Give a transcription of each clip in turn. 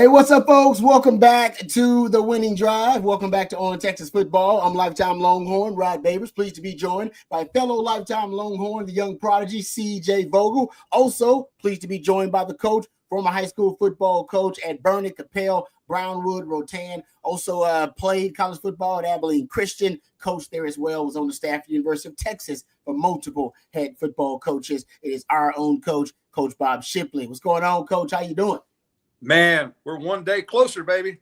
Hey, what's up, folks? Welcome back to the Winning Drive. Welcome back to On Texas Football. I'm lifetime Longhorn Rod Babers. Pleased to be joined by fellow lifetime Longhorn, the young prodigy, C.J. Vogel. Also, pleased to be joined by the coach, former high school football coach at Burnet, Capel, Brownwood, Rotan. Also played college football at Abilene Christian. Coached there as well. Was on the staff at the University of Texas for multiple head football coaches. It is our own coach, Coach Bob Shipley. What's going on, Coach? How you doing? Man, we're one day closer, baby.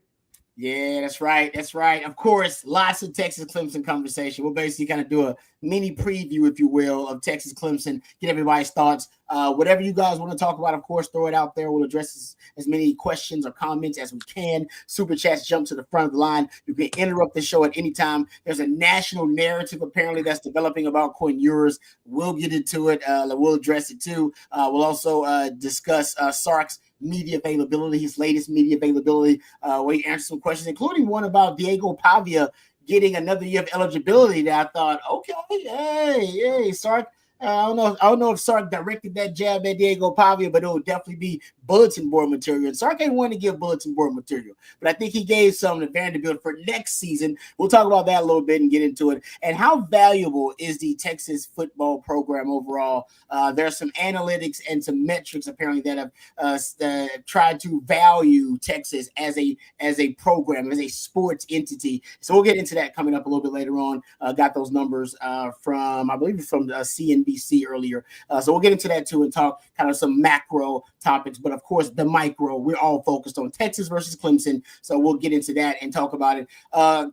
Yeah, that's right. That's right. Of course, lots of Texas Clemson conversation. We'll basically kind of do a mini preview, if you will, of Texas Clemson, get everybody's thoughts. Whatever you guys want to talk about, of course, throw it out there. We'll address as many questions or comments as we can. Super chats jump to the front of the line. You can interrupt the show at any time. There's a national narrative, apparently, that's developing about Quinn Ewers. We'll get into it. We'll address it, too. We'll also discuss Sark's media availability, his latest media availability, where he answered some questions, including one about Diego Pavia getting another year of eligibility that I thought, okay, hey, Sark. I don't know if Sark directed that jab at Diego Pavia, but it will definitely be bulletin board material. And Sark ain't want to give bulletin board material, but I think he gave some to Vanderbilt for next season. We'll talk about that a little bit and get into it. And how valuable is the Texas football program overall? There's some analytics and some metrics apparently that have tried to value Texas as a program, as a sports entity. So we'll get into that coming up a little bit later on. Got those numbers from, I believe it's from CNBC earlier. So we'll get into that too and talk kind of some macro topics, but of course the micro, we're all focused on Texas versus Clemson. So we'll get into that and talk about it.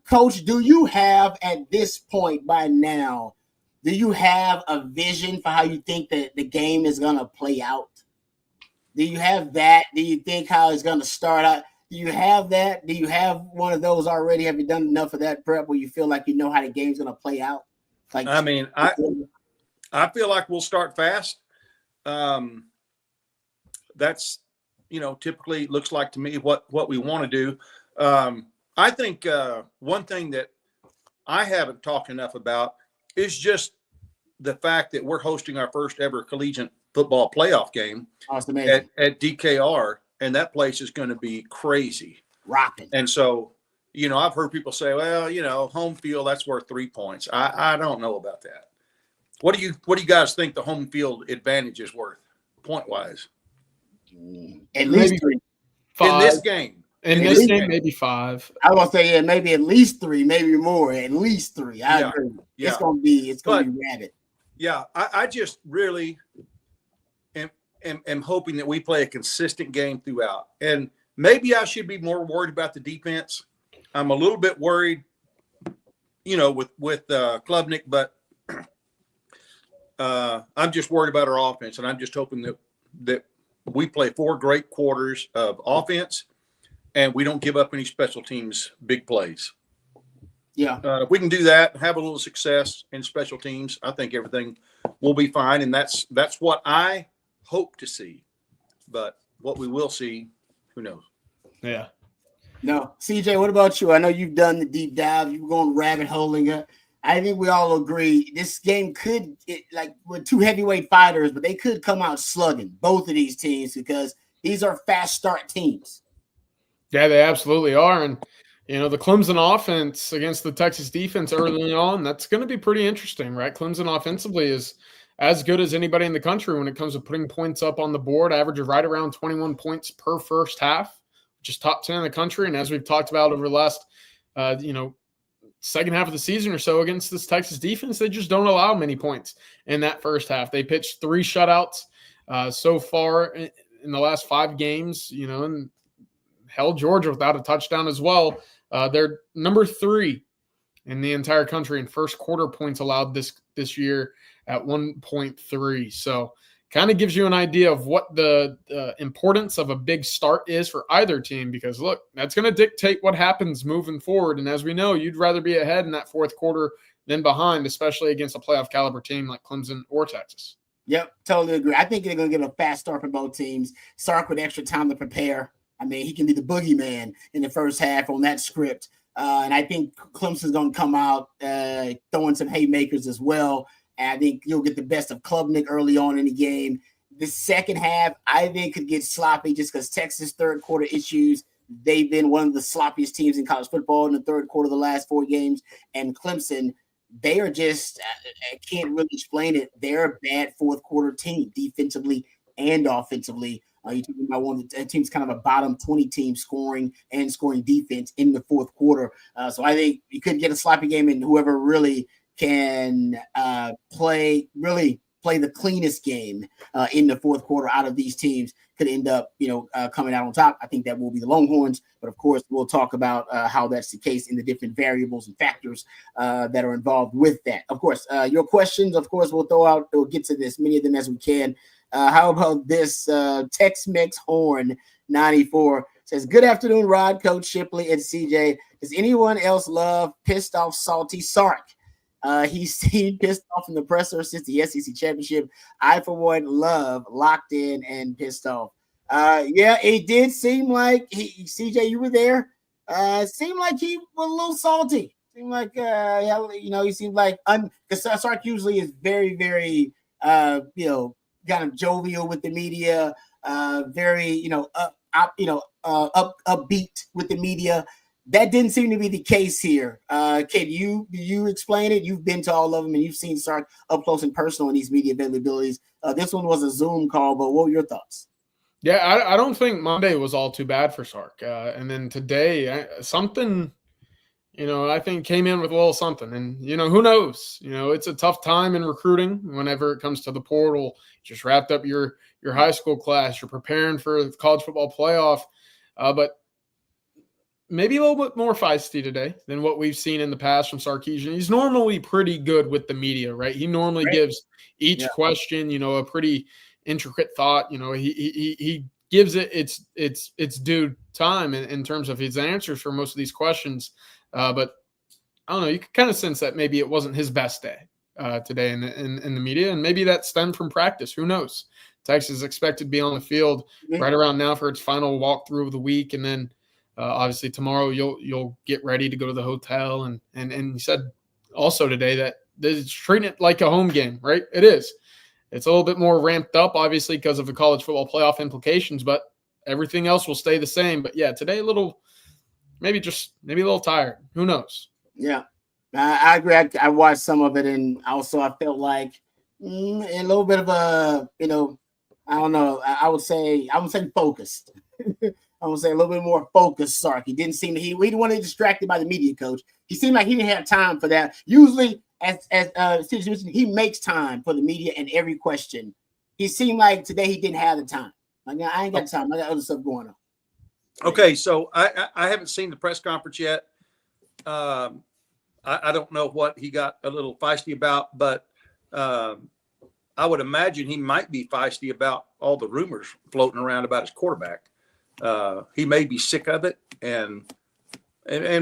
Coach, do you have at this point by now, do you have a vision for how you think that the game is going to play out? Do you have that? Do you think how it's going to start out? Do you have that? Do you have one of those already? Have you done enough of that prep where you feel like you know how the game's going to play out? Like, I mean, I feel like we'll start fast. That's, typically looks like to me what we want to do. I think one thing that I haven't talked enough about is just the fact that we're hosting our first ever collegiate football playoff game at DKR, and that place is going to be crazy. Rocking. And so, I've heard people say, well, home field, that's worth 3 points. I don't know about that. What do you guys think the home field advantage is worth, point wise? At least 3. In this game. In this game, maybe 5. I was gonna say, maybe at least 3, maybe more. At least 3. I agree. Yeah. It's gonna be rabid. Yeah, I just really am hoping that we play a consistent game throughout. And maybe I should be more worried about the defense. I'm a little bit worried, with Klubnik, but I'm just worried about our offense, and I'm just hoping that we play 4 great quarters of offense, and we don't give up any special teams big plays. Yeah, if we can do that, have a little success in special teams, I think everything will be fine, and that's what I hope to see. But what we will see, who knows? Yeah. No, CJ, what about you? I know you've done the deep dive. You've gone rabbit holing it. I think we all agree this game could, with 2 heavyweight fighters, but they could come out slugging, both of these teams, because these are fast start teams. Yeah, they absolutely are. And, the Clemson offense against the Texas defense early on, that's going to be pretty interesting, right? Clemson offensively is as good as anybody in the country when it comes to putting points up on the board, averages right around 21 points per first half, which is top 10 in the country. And as we've talked about over the last, second half of the season or so against this Texas defense, they just don't allow many points in that first half. They pitched 3 shutouts so far in the last 5 games, and held Georgia without a touchdown as well. They're number 3 in the entire country in first quarter points allowed this year at 1.3. So kind of gives you an idea of what the importance of a big start is for either team, because look, that's going to dictate what happens moving forward. And as we know, you'd rather be ahead in that fourth quarter than behind, especially against a playoff caliber team like Clemson or Texas. Yep, totally agree. I think they're going to get a fast start for both teams. Sark with extra time to prepare. I mean, he can be the boogeyman in the first half on that script. And I think Clemson's going to come out throwing some haymakers as well. And I think you'll get the best of Klubnik early on in the game. The second half, I think, could get sloppy just because Texas third quarter issues they've been one of the sloppiest teams in college football in the third quarter of the last 4 games. And Clemson, they are just, I can't really explain it. They're a bad fourth quarter team, defensively and offensively. You're talking about one of the teams, kind of a bottom 20 team scoring defense in the fourth quarter. So I think you couldn't get a sloppy game, and whoever really can play the cleanest game in the fourth quarter out of these teams could end up, coming out on top. I think that will be the Longhorns, but of course we'll talk about how that's the case in the different variables and factors that are involved with that. Of course, your questions, of course, we'll get to this, many of them as we can. How about this? Tex-Mex Horn 94 says, "Good afternoon, Rod, Coach Shipley, and CJ. Does anyone else love pissed off salty Sark? He's seen pissed off in the presser since the SEC championship. I, for one, love locked in and pissed off." Yeah, it did seem like CJ, you were there. It seemed like he was a little salty. Seemed like he seemed like because Sark usually is very, very kind of jovial with the media, very upbeat with the media. That didn't seem to be the case here. Can you explain it? You've been to all of them and you've seen Sark up close and personal in these media availabilities. This one was a Zoom call, but what were your thoughts? Yeah, I don't think Monday was all too bad for Sark. And then today, something, I think came in with a little something. And, who knows? It's a tough time in recruiting whenever it comes to the portal. You just wrapped up your high school class. You're preparing for the college football playoff. But maybe a little bit more feisty today than what we've seen in the past from Sarkisian. He's normally pretty good with the media, right? He normally gives each question, a pretty intricate thought. He gives it its due time in terms of his answers for most of these questions. But I don't know. You could kind of sense that maybe it wasn't his best day today in the media, and maybe that stemmed from practice. Who knows? Texas is expected to be on the field right around now for its final walkthrough of the week, and then obviously tomorrow you'll get ready to go to the hotel. And he said also today that it's treating it like a home game, right? It is. It's a little bit more ramped up, obviously, because of the college football playoff implications, but everything else will stay the same. But yeah, today maybe a little tired. Who knows? Yeah, I agree. I watched some of it, and also I felt like a little bit of a, I don't know. I would say focused. I would say a little bit more focused. Sark. He didn't seem he didn't want to be distracted by the media coach. He seemed like he didn't have time for that. Usually, as he makes time for the media and every question. He seemed like today he didn't have the time. Like, I ain't got time. I got other stuff going on. Okay, so I haven't seen the press conference yet. I don't know what he got a little feisty about, but I would imagine he might be feisty about all the rumors floating around about his quarterback. He may be sick of it, and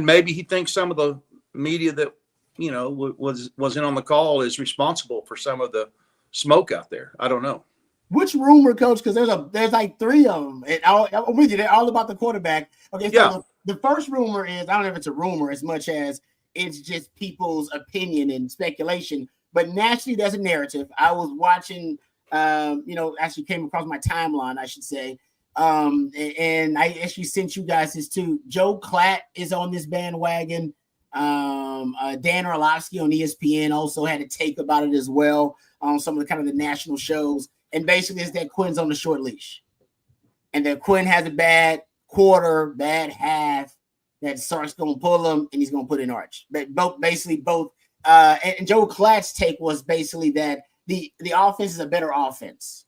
maybe he thinks some of the media that was in on the call is responsible for some of the smoke out there. I don't know. Which rumor, Coach? Because there's like 3 of them. I'm with you. They're all about the quarterback. Okay, so the first rumor is, I don't know if it's a rumor as much as it's just people's opinion and speculation. But naturally, there's a narrative. I was watching, actually came across my timeline, I should say. And I actually sent you guys this too. Joe Klatt is on this bandwagon. Dan Orlovsky on ESPN also had a take about it as well on some of the kind of the national shows. And basically, it's that Quinn's on the short leash, and that Quinn has a bad quarter, bad half. That Sark's going to pull him, and he's going to put in Arch. But both. And Joe Klatt's take was basically that the offense is a better offense.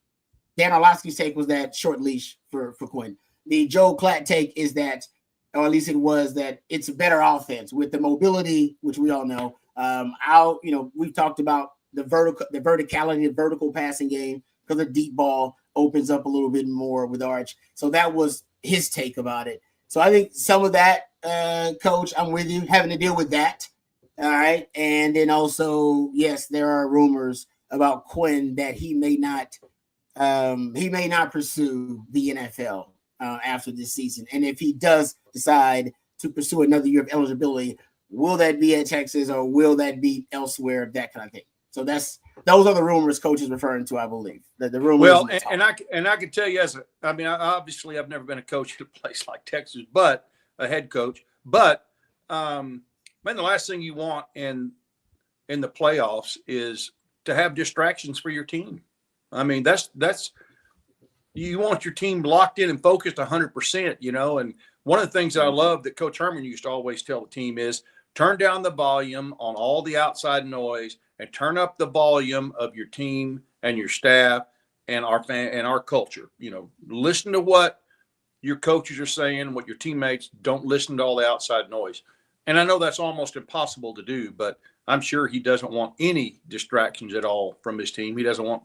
Dan Orlovsky's take was that short leash for Quinn. The Joe Klatt take is that, or at least it was, that it's a better offense with the mobility, which we all know. We've talked about the verticality, the vertical passing game, because the deep ball opens up a little bit more with Arch. So that was his take about it. So I think some of that, Coach, I'm with you, having to deal with that. All right. And then also, yes, there are rumors about Quinn that he may not pursue the NFL after this season. And if he does decide to pursue another year of eligibility, will that be at Texas or will that be elsewhere? That kind of thing. So that's those are the rumors coach is referring to, I believe. The rumors. Well, and I can tell you obviously I've never been a coach at a place like Texas, but a head coach. But man, the last thing you want in the playoffs is to have distractions for your team. I mean, that's you want your team locked in and focused 100%, And one of the things that I love that Coach Herman used to always tell the team is turn down the volume on all the outside noise and turn up the volume of your team and your staff and our culture. Listen to what your coaches are saying, what your teammates. Don't listen to all the outside noise. And I know that's almost impossible to do, but I'm sure he doesn't want any distractions at all from his team. He doesn't want,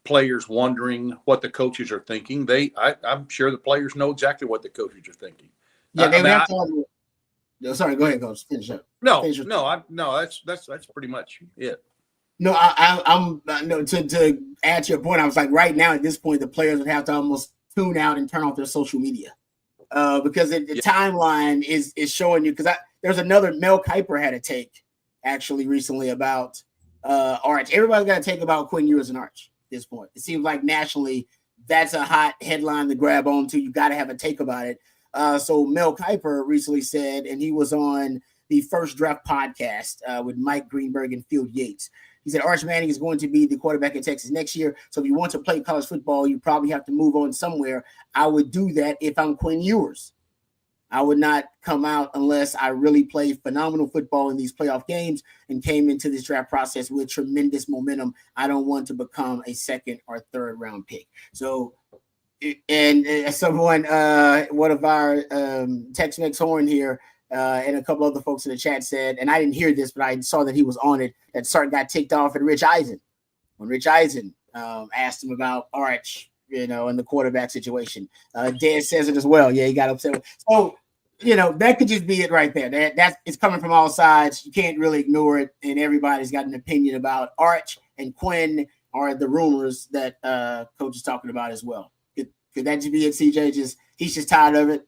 players wondering what the coaches are thinking. I'm sure the players know exactly what the coaches are thinking. Yeah, sorry, go ahead, Coach. Finish up. No, that's pretty much it. No, I'm to add to your point. I was like, right now at this point, the players would have to almost tune out and turn off their social media because the timeline is showing you. Because there's another Mel Kiper had a take actually recently about Arch. Everybody's got a take about Quinn Ewers and Arch. This point, it seems like nationally that's a hot headline to grab onto. You got to have a take about it. So Mel Kiper recently said, and he was on the First Draft podcast with Mike Greenberg and Field Yates. He said Arch Manning is going to be the quarterback in Texas next year. So if you want to play college football, you probably have to move on somewhere. I would do that if I'm Quinn Ewers. I would not come out unless I really played phenomenal football in these playoff games and came into this draft process with tremendous momentum. I don't want to become a second or third round pick. So, and someone, one of our Tex-Mex Horn here and a couple other folks in the chat said, and I didn't hear this, but I saw that he was on it, that Sark got ticked off at Rich Eisen. When Rich Eisen asked him about Arch, and the quarterback situation. Dan says it as well. Yeah, he got upset. So, that could just be it right there. That's it's coming from all sides. You can't really ignore it. And everybody's got an opinion about Arch and Quinn are the rumors that Coach is talking about as well. Could that just be it, CJ? He's just tired of it?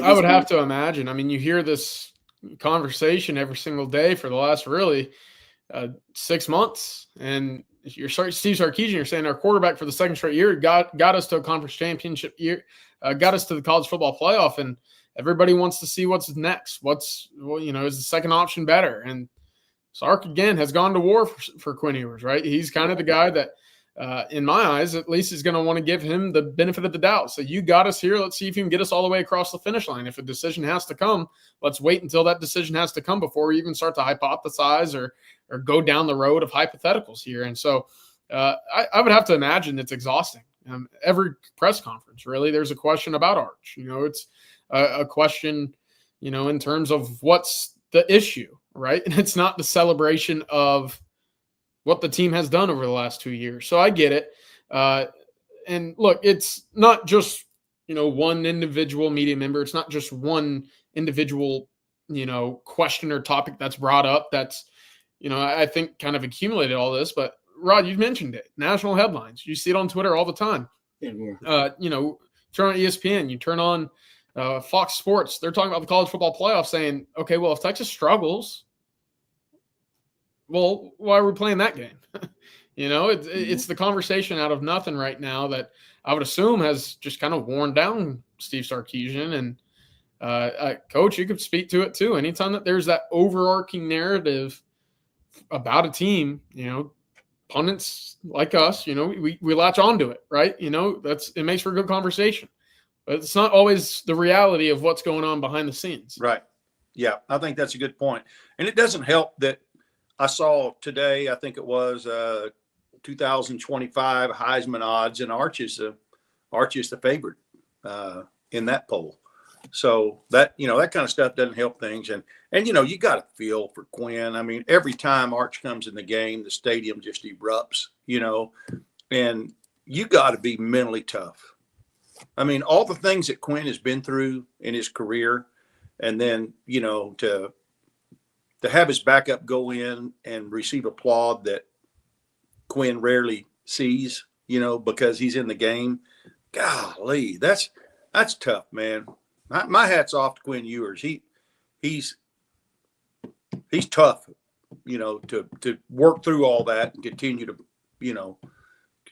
I would have to imagine. I mean, you hear this conversation every single day for the last really 6 months. And you're Steve Sarkisian, you're saying our quarterback for the second straight year got us to a conference championship year, got us to the college football playoff, and everybody wants to see what's next. Is the second option better? And Sark, again, has gone to war for Quinn Ewers, right? He's kind of the guy that, in my eyes, at least is going to want to give him the benefit of the doubt. So you got us here. Let's see if you can get us all the way across the finish line. If a decision has to come, let's wait until that decision has to come before we even start to hypothesize or go down the road of hypotheticals here. And so I would have to imagine it's exhausting. Every press conference, really, there's a question about Arch. It's a question, in terms of what's the issue, right? And it's not the celebration of what the team has done over the last 2 years. So I get it. And look, it's not just, one individual media member. It's not just one individual, question or topic that's brought up that's, I think kind of accumulated all this. But Rod, you mentioned it. National headlines. You see it on Twitter all the time. Turn on ESPN. You turn on Fox Sports. They're talking about the college football playoff, saying, okay, well, if Texas struggles, well, why are we playing that game? It's the conversation out of nothing right now that I would assume has just kind of worn down Steve Sarkisian. And Coach, you could speak to it too. Anytime that there's that overarching narrative about a team, pundits like us, we latch onto it, right? It makes for a good conversation. But it's not always the reality of what's going on behind the scenes. Right. Yeah, I think that's a good point. And it doesn't help that I saw today, I think it was 2025 Heisman odds, and Arch is the favorite in that poll. So that, that kind of stuff doesn't help things. And you got to feel for Quinn. I mean, every time Arch comes in the game, the stadium just erupts, and you got to be mentally tough. I mean, all the things that Quinn has been through in his career, and then, to have his backup go in and receive applaud that Quinn rarely sees, because he's in the game. Golly, that's tough, man. My hat's off to Quinn Ewers. He's tough. to work through all that and continue to,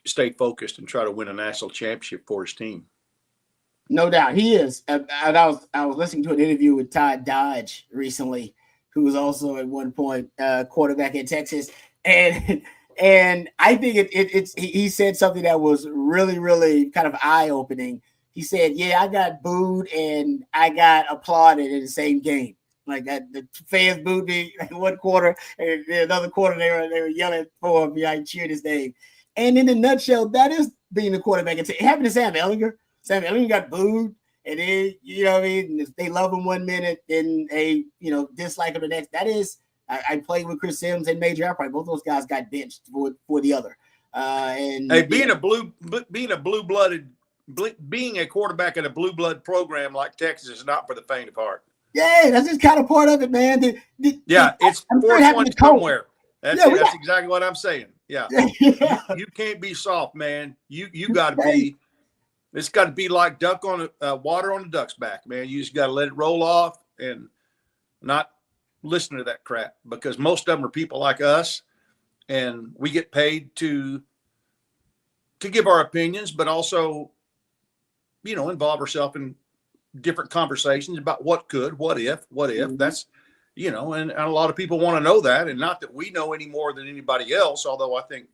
stay focused and try to win a national championship for his team. No doubt he is. And I was listening to an interview with Todd Dodge recently, who was also at one point quarterback at Texas, and I think he said something that was really, really kind of eye opening. He said, "Yeah, I got booed and I got applauded in the same game. Like that, the fans booed me in one quarter, and another quarter they were yelling for me. I cheered his name." And in a nutshell, that is being a quarterback. It happened to Sam Ehlinger. Sam Ehlinger got booed, and then what I mean. If they love him one minute, then they dislike him the next. That is, I played with Chris Sims and Major Albright. Both those guys got benched for the other. And being a quarterback in a blue blood program like Texas is not for the faint of heart. Yeah, that's just kind of part of it, man. It's 420 somewhere. That's exactly what I'm saying. Yeah. You can't be soft, man. You got to be. It's got to be like water on a duck's back, man. You just got to let it roll off and not listen to that crap, because most of them are people like us, and we get paid to give our opinions, but also, involve ourselves in different conversations about what could, what if. Mm-hmm. That's, and a lot of people want to know that, and not that we know any more than anybody else, although I think,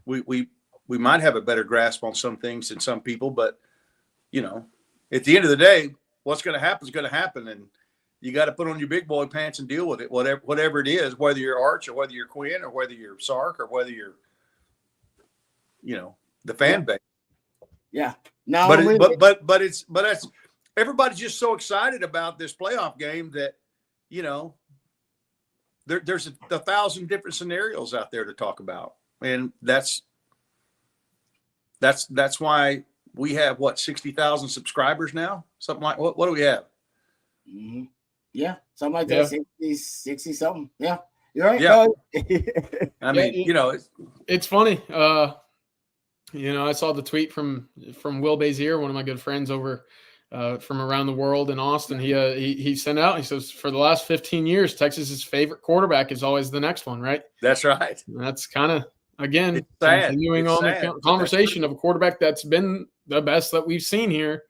we might have a better grasp on some things than some people, but, at the end of the day, what's going to happen is going to happen. And you got to put on your big boy pants and deal with it, whatever it is, whether you're Arch or whether you're Quinn or whether you're Sark or whether you're, the fan base. Yeah. No, but it's everybody's just so excited about this playoff game that, there's 1,000 different scenarios out there to talk about. And that's why we have 60,000 subscribers now, something like what do we have? Mm-hmm. Yeah, something like that. 60 something. Yeah, you're right. Yeah. I mean, it's funny. I saw the tweet from Will Bazier, one of my good friends over from around the world in Austin. He sent out. He says, for the last 15 years, Texas's favorite quarterback is always the next one, right? That's right. And that's kind of, again, continuing on the conversation of a quarterback that's been the best that we've seen here.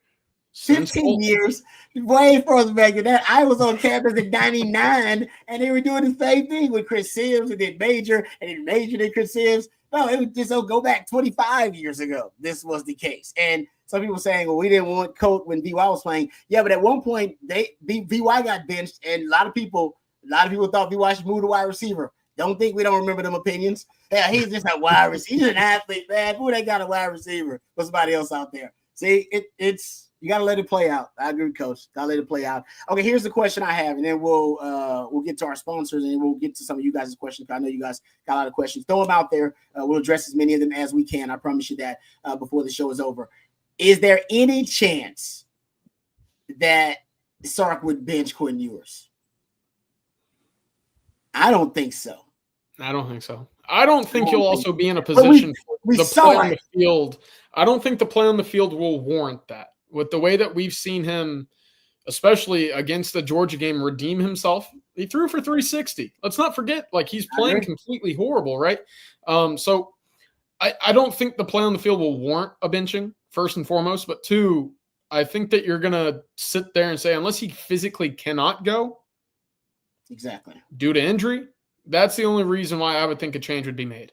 15 years, way further back than that. I was on campus in '99, and they were doing the same thing with Chris Sims, and then Major, and then Major, and Chris Sims. No, it was just go back 25 years ago. This was the case. And some people saying, well, we didn't want Colt when VY was playing. Yeah, but at one point, VY got benched, and a lot of people thought VY should move to wide receiver. Don't think we don't remember them opinions. Yeah, he's just a wide receiver. He's an athlete, man. Who they got a wide receiver? Or somebody else out there. See, it's you got to let it play out. I agree, Coach. Got to let it play out. Okay, here's the question I have, and then we'll get to our sponsors, and we'll get to some of you guys' questions. I know you guys got a lot of questions. Throw them out there. We'll address as many of them as we can. I promise you that before the show is over. Is there any chance that Sark would bench Quinn Ewers? I don't think so. I don't think so. I don't think he'll also be in a position we saw play on the field. I don't think the play on the field will warrant that. With the way that we've seen him, especially against the Georgia game, redeem himself. He threw for 360. Let's not forget, he's playing completely horrible, right? So I don't think the play on the field will warrant a benching, first and foremost. But two, I think that you're going to sit there and say, unless he physically cannot go, exactly, due to injury, that's the only reason why I would think a change would be made.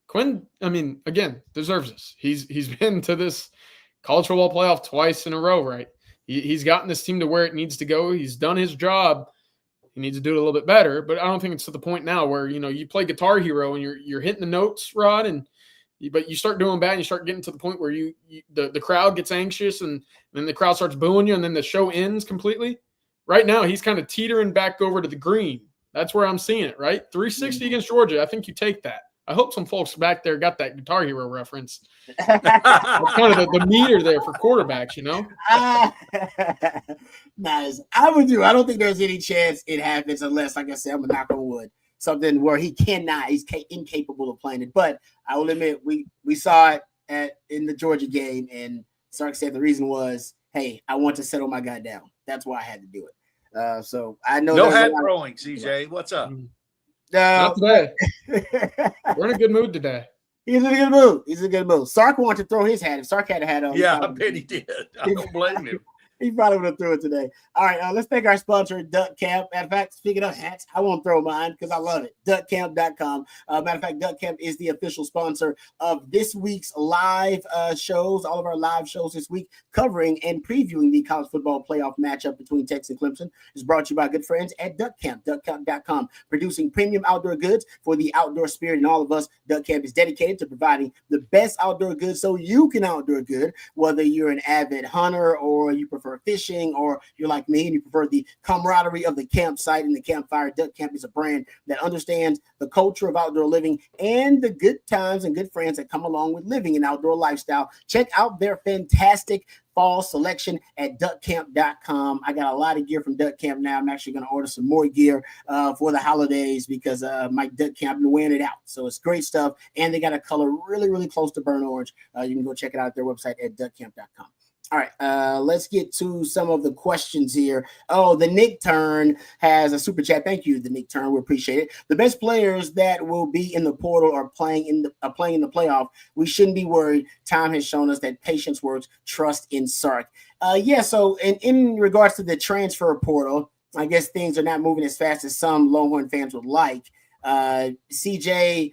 Quinn, again, deserves this. He's been to this college football playoff twice in a row, right? He's gotten this team to where it needs to go. He's done his job. He needs to do it a little bit better, but I don't think it's to the point now where, you play Guitar Hero and you're hitting the notes, Rod, but you start doing bad and you start getting to the point where the crowd gets anxious and then the crowd starts booing you and then the show ends completely. Right now, he's kind of teetering back over to the green. That's where I'm seeing it, right? 360 against Georgia. I think you take that. I hope some folks back there got that Guitar Hero reference. That's kind of the meter there for quarterbacks, Nice. I would do. I don't think there's any chance it happens unless, like I said, I'm a knock on wood, something where he's incapable of playing it. But I will admit, we saw it in the Georgia game, and Sark said the reason was, hey, I want to settle my guy down. That's why I had to do it. So I know no hat throwing, CJ. What's up? Not today. We're in a good mood today. He's in a good mood. He's in a good mood. Sark wanted to throw his hat. If Sark had a hat on, yeah, I bet he did. I don't blame him. He probably would have threw it today. All right, let's thank our sponsor, Duck Camp. Matter of fact, speaking of hats, I won't throw mine because I love it. DuckCamp.com. Matter of fact, Duck Camp is the official sponsor of this week's live shows, all of our live shows this week, covering and previewing the college football playoff matchup between Texas and Clemson. Is brought to you by good friends at Duck Camp, DuckCamp.com, producing premium outdoor goods for the outdoor spirit in all of us. Duck Camp is dedicated to providing the best outdoor goods so you can outdoor good, whether you're an avid hunter or you prefer fishing, or you're like me and you prefer the camaraderie of the campsite and the campfire. Duck Camp is a brand that understands the culture of outdoor living and the good times and good friends that come along with living an outdoor lifestyle. Check out their fantastic fall selection at duckcamp.com. I got a lot of gear from Duck Camp now. I'm actually going to order some more gear for the holidays because my Duck Camp been wearing it out. So it's great stuff. And they got a color really, really close to burnt orange. You can go check it out at their website at duckcamp.com. All right, let's get to some of the questions here. Oh, the Nick Turn has a super chat. Thank you, the Nick Turn. We appreciate it. The best players that will be in the portal are playing in the playoff. We shouldn't be worried. Time has shown us that patience works. Trust in Sark. Yeah. So in regards to the transfer portal, I guess things are not moving as fast as some Longhorn fans would like. CJ.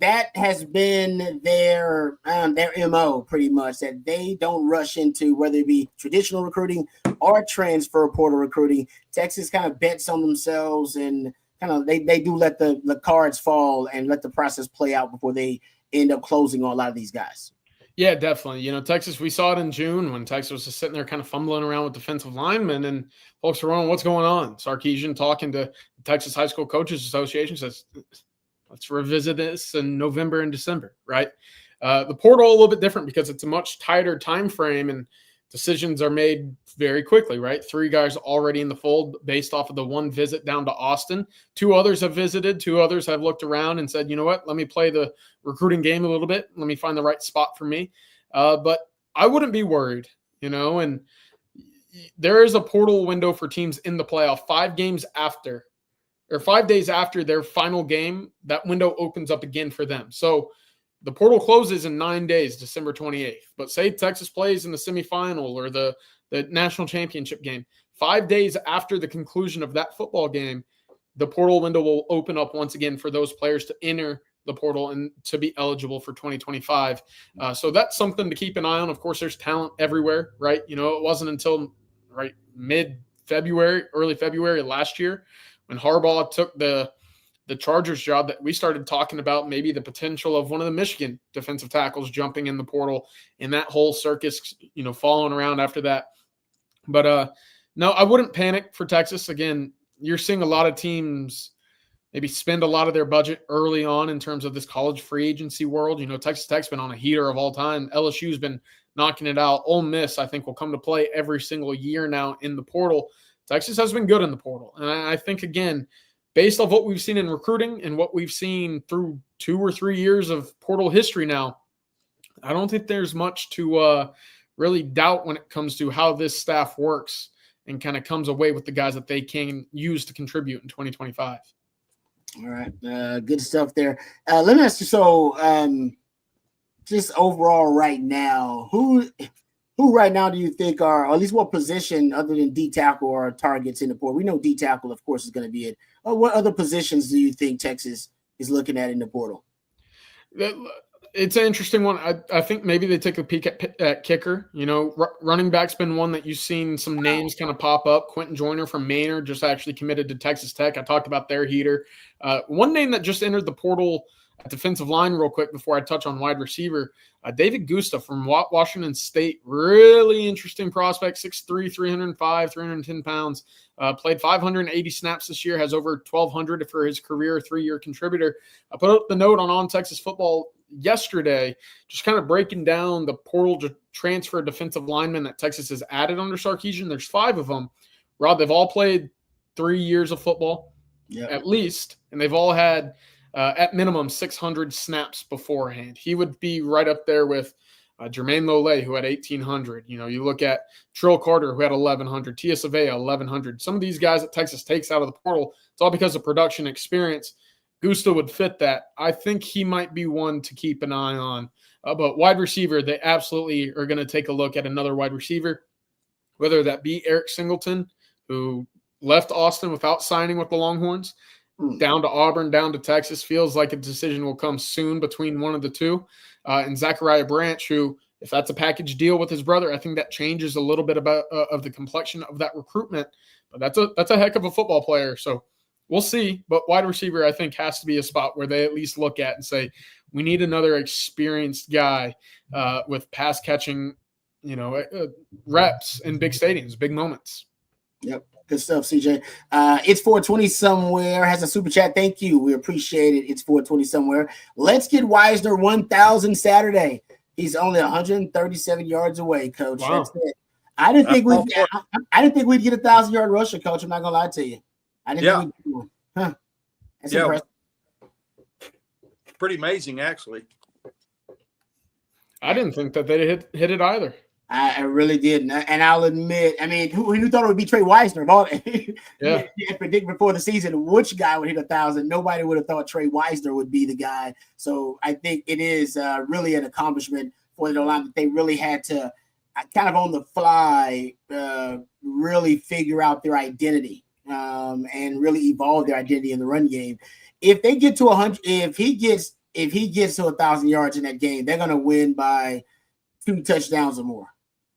That has been their MO pretty much, that they don't rush into whether it be traditional recruiting or transfer portal recruiting. Texas kind of bets on themselves and kind of they do let the cards fall and let the process play out before they end up closing on a lot of these guys. Yeah, definitely. You know, Texas, we saw it in June when Texas was just sitting there kind of fumbling around with defensive linemen, and folks were wondering what's going on. Sarkisian talking to the Texas High School Coaches Association says, let's revisit this in November and December, right? The portal a little bit different because it's a much tighter time frame and decisions are made very quickly, right? 3 guys already in the fold based off of the one visit down to Austin. 2 others have visited. 2 others have looked around and said, you know what, let me play the recruiting game a little bit. Let me find the right spot for me. But I wouldn't be worried, you know, and there is a portal window for teams in the playoff 5 days after their final game. That window opens up again for them. So the portal closes in 9 days, December 28th. But say Texas plays in the semifinal or the national championship game. 5 days after the conclusion of that football game, the portal window will open up once again for those players to enter the portal and to be eligible for 2025. So that's something to keep an eye on. Of course, there's talent everywhere, right? You know, it wasn't until mid-February, early February last year when Harbaugh took the Chargers job that we started talking about maybe the potential of one of the Michigan defensive tackles jumping in the portal and that whole circus, you know, following around after that. But no, I wouldn't panic for Texas. Again, you're seeing a lot of teams maybe spend a lot of their budget early on in terms of this college free agency world. You know, Texas Tech's been on a heater of all time. LSU's been knocking it out. Ole Miss, I think, will come to play every single year now in the portal. Texas has been good in the portal. And I think, again, based off what we've seen in recruiting and what we've seen through 2 or 3 years of portal history now, I don't think there's much to really doubt when it comes to how this staff works and kind of comes away with the guys that they can use to contribute in 2025. All right. Good stuff there. Let me ask you, so just overall right now, who right now do you think are, or at least what position other than D tackle are targets in the portal? We know D tackle, of course, is going to be it. What other positions do you think Texas is looking at in the portal? It's an interesting one. I think maybe they take a peek at kicker. You know, running back's been one that you've seen some names kind of pop up. Quentin Joyner from Maynard just actually committed to Texas Tech. I talked about their heater. One name that just entered the portal at defensive line real quick before I touch on wide receiver, David Gusta from Washington State. Really interesting prospect, 6'3", 305, 310 pounds. Played 580 snaps this year, has over 1,200 for his career, 3-year contributor. I put up the note on Texas football yesterday, just kind of breaking down the portal transfer defensive linemen that Texas has added under Sarkisian. There's 5 of them. Rob, they've all played 3 years of football, at least, and they've all had at minimum 600 snaps beforehand. He would be right up there with Jermaine Lole, who had 1,800. You look at Trill Carter, who had 1,100. Tia Savea, 1,100. Some of these guys that Texas takes out of the portal, it's all because of production experience. Gusto would fit that. I think he might be one to keep an eye on. But wide receiver, they absolutely are going to take a look at another wide receiver, whether that be Eric Singleton, who left Austin without signing with the Longhorns, down to Auburn, down to Texas. Feels like a decision will come soon between one of the two. And Zachariah Branch, who, if that's a package deal with his brother, I think that changes a little bit about of the complexion of that recruitment. But that's a heck of a football player. So we'll see. But wide receiver, I think, has to be a spot where they at least look at and say, we need another experienced guy with pass catching, reps in big stadiums, big moments. Yep. Good stuff, CJ. It's 420 somewhere. Has a super chat. Thank you. We appreciate it. It's 420 somewhere. Let's get Wisner 1,000 Saturday. He's only 137 yards away, Coach. Wow. That's it. I didn't think we'd get a 1,000-yard rusher, Coach. I'm not gonna lie to you. I didn't think we'd get one. Huh. That's impressive. Pretty amazing, actually. I didn't think that they hit it either. I really didn't. And I'll admit, I mean, who thought it would be Trey Wisner? Yeah. Predict before the season which guy would hit 1,000. Nobody would have thought Trey Wisner would be the guy. So I think it is really an accomplishment for the line that they really had to kind of on the fly really figure out their identity and really evolve their identity in the run game. If they get to 100, if he gets to 1,000 yards in that game, they're going to win by 2 touchdowns or more.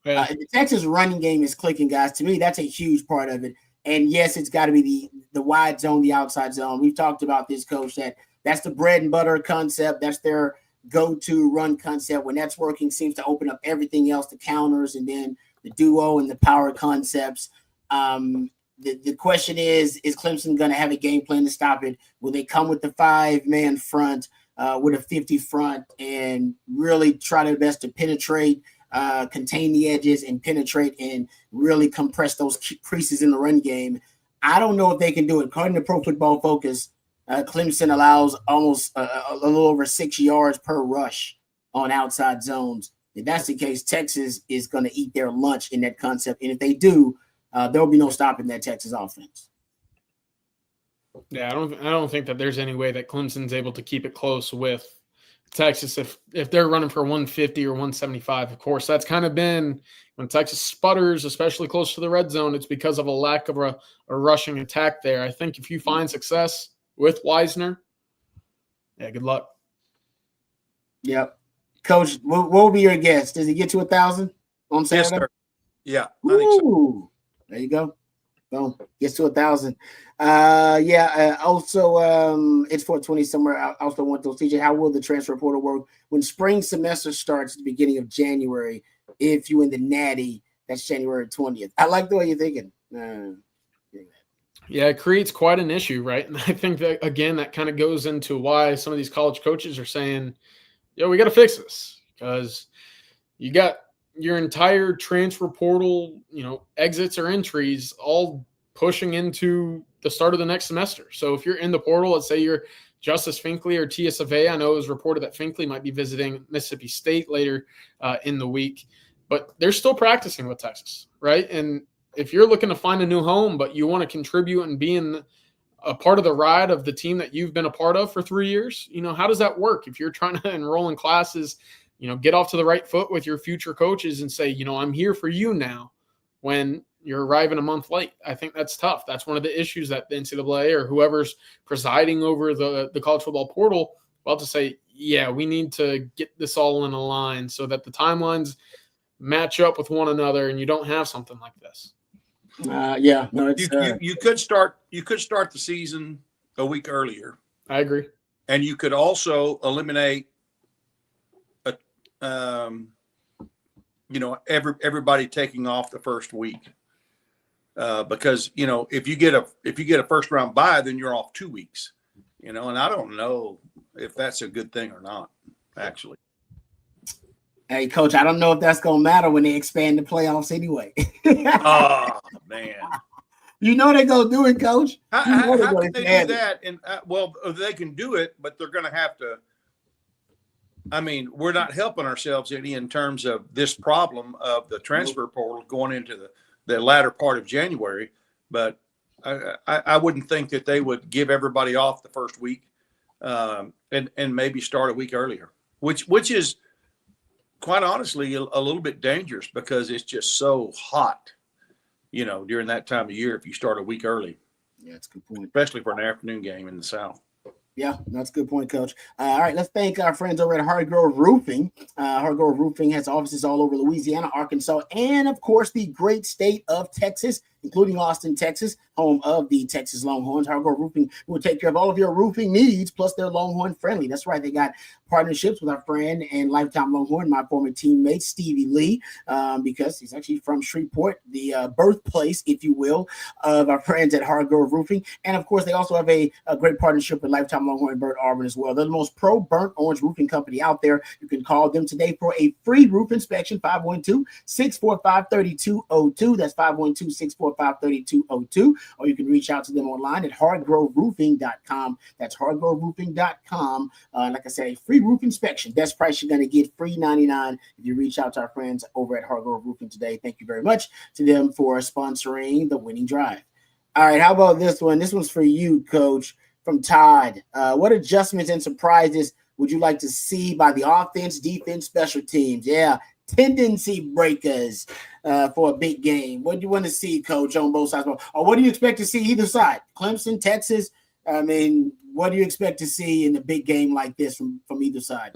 Yeah. The Texas running game is clicking, guys. To me, that's a huge part of it. And yes, it's got to be the wide zone, the outside zone. We've talked about this, Coach, that's the bread and butter concept. That's their go-to run concept. When that's working, seems to open up everything else, the counters, and then the duo and the power concepts. The question is Clemson going to have a game plan to stop it? Will they come with the 5-man front with a 50 front and really try their best to penetrate, contain the edges and penetrate and really compress those creases in the run game? I don't know if they can do it. According to Pro Football Focus, Clemson allows almost a little over 6 yards per rush on outside zones. If that's the case, Texas is going to eat their lunch in that concept. And if they do, there'll be no stopping that Texas offense. Yeah, I don't think that there's any way that Clemson's able to keep it close with Texas if they're running for 150 or 175. Of course, that's kind of been when Texas sputters, especially close to the red zone, it's because of a lack of a rushing attack there. I think if you find success with Wisner, yeah, good luck. Yep. Coach, what will be your guess? Does he get to 1,000 on Saturday? Yes, sir. Yeah, I think so. There you go. Boom. Gets to 1,000. Also, it's 420 somewhere. I also want those. TJ, how will the transfer portal work when spring semester starts at the beginning of January? If you in the Natty, that's January 20th. I like the way you're thinking. Yeah, it creates quite an issue, right? And I think that, again, that kind of goes into why some of these college coaches are saying, we got to fix this because you got your entire transfer portal, exits or entries all pushing into the start of the next semester. So if you're in the portal, let's say you're Justice Finkley or Tia Savea. I know it was reported that Finkley might be visiting Mississippi State later in the week, but they're still practicing with Texas, right? And if you're looking to find a new home, but you want to contribute and be in a part of the ride of the team that you've been a part of for 3 years, how does that work? If you're trying to enroll in classes, get off to the right foot with your future coaches and say, I'm here for you now when you're arriving a month late. I think that's tough. That's one of the issues that the NCAA or whoever's presiding over the college football portal will have to say, we need to get this all in a line so that the timelines match up with one another and you don't have something like this. You could start the season a week earlier. I agree. And you could also eliminate everybody taking off the first week. Because if you get a first round bye, then you're off 2 weeks, and I don't know if that's a good thing or not, actually. Hey, Coach, I don't know if that's gonna matter when they expand the playoffs anyway. Oh man, they're gonna do it, Coach. How can they do that? And they can do it, but they're gonna have to I mean, we're not helping ourselves any in terms of this problem of the transfer portal going into the latter part of January. But I wouldn't think that they would give everybody off the first week and maybe start a week earlier, which is quite honestly a little bit dangerous because it's just so hot, during that time of year if you start a week early. Yeah, that's a good point. Especially for an afternoon game in the South. Yeah, that's a good point, Coach. All right, let's thank our friends over at Hardgrove Roofing. Hardgrove Roofing has offices all over Louisiana, Arkansas, and, of course, the great state of Texas, including Austin, Texas, home of the Texas Longhorns. Hardgrove Roofing will take care of all of your roofing needs, plus they're Longhorn friendly. That's right. They got partnerships with our friend and lifetime Longhorn, my former teammate, Stevie Lee, because he's actually from Shreveport, the birthplace, if you will, of our friends at Hardgrove Roofing. And, of course, they also have a great partnership with lifetime Longhorn Burt Auburn as well. They're the most pro burnt orange roofing company out there. You can call them today for a free roof inspection, 512-645-3202. That's 512-645-3202. Or you can reach out to them online at hardgroveroofing.com. That's hardgroveroofing.com. Like I said, a free roof inspection. Best price you're going to get, free $99 if you reach out to our friends over at Hardgrove Roofing today. Thank you very much to them for sponsoring the winning drive. All right, how about this one? This one's for you, Coach. From Todd. What adjustments and surprises would you like to see by the offense, defense, special teams? Yeah, tendency breakers for a big game. What do you want to see, Coach, on both sides? Or what do you expect to see either side? Clemson, Texas? I mean, what do you expect to see in a big game like this from either side?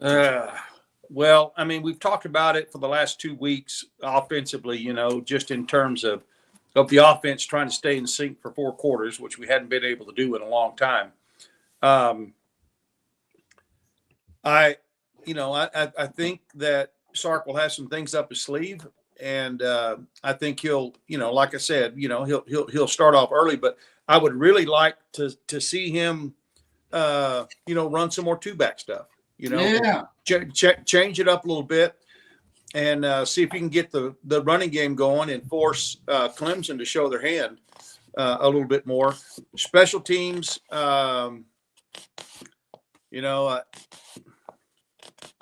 Well, I mean, we've talked about it for the last 2 weeks offensively, just in terms of the offense trying to stay in sync for 4 quarters, which we hadn't been able to do in a long time. I think that Sark will have some things up his sleeve, and I think he'll, like I said, he'll start off early, but I would really like to see him, run some more 2-back stuff, change it up a little bit. And see if you can get the running game going and force Clemson to show their hand a little bit more. Special teams, I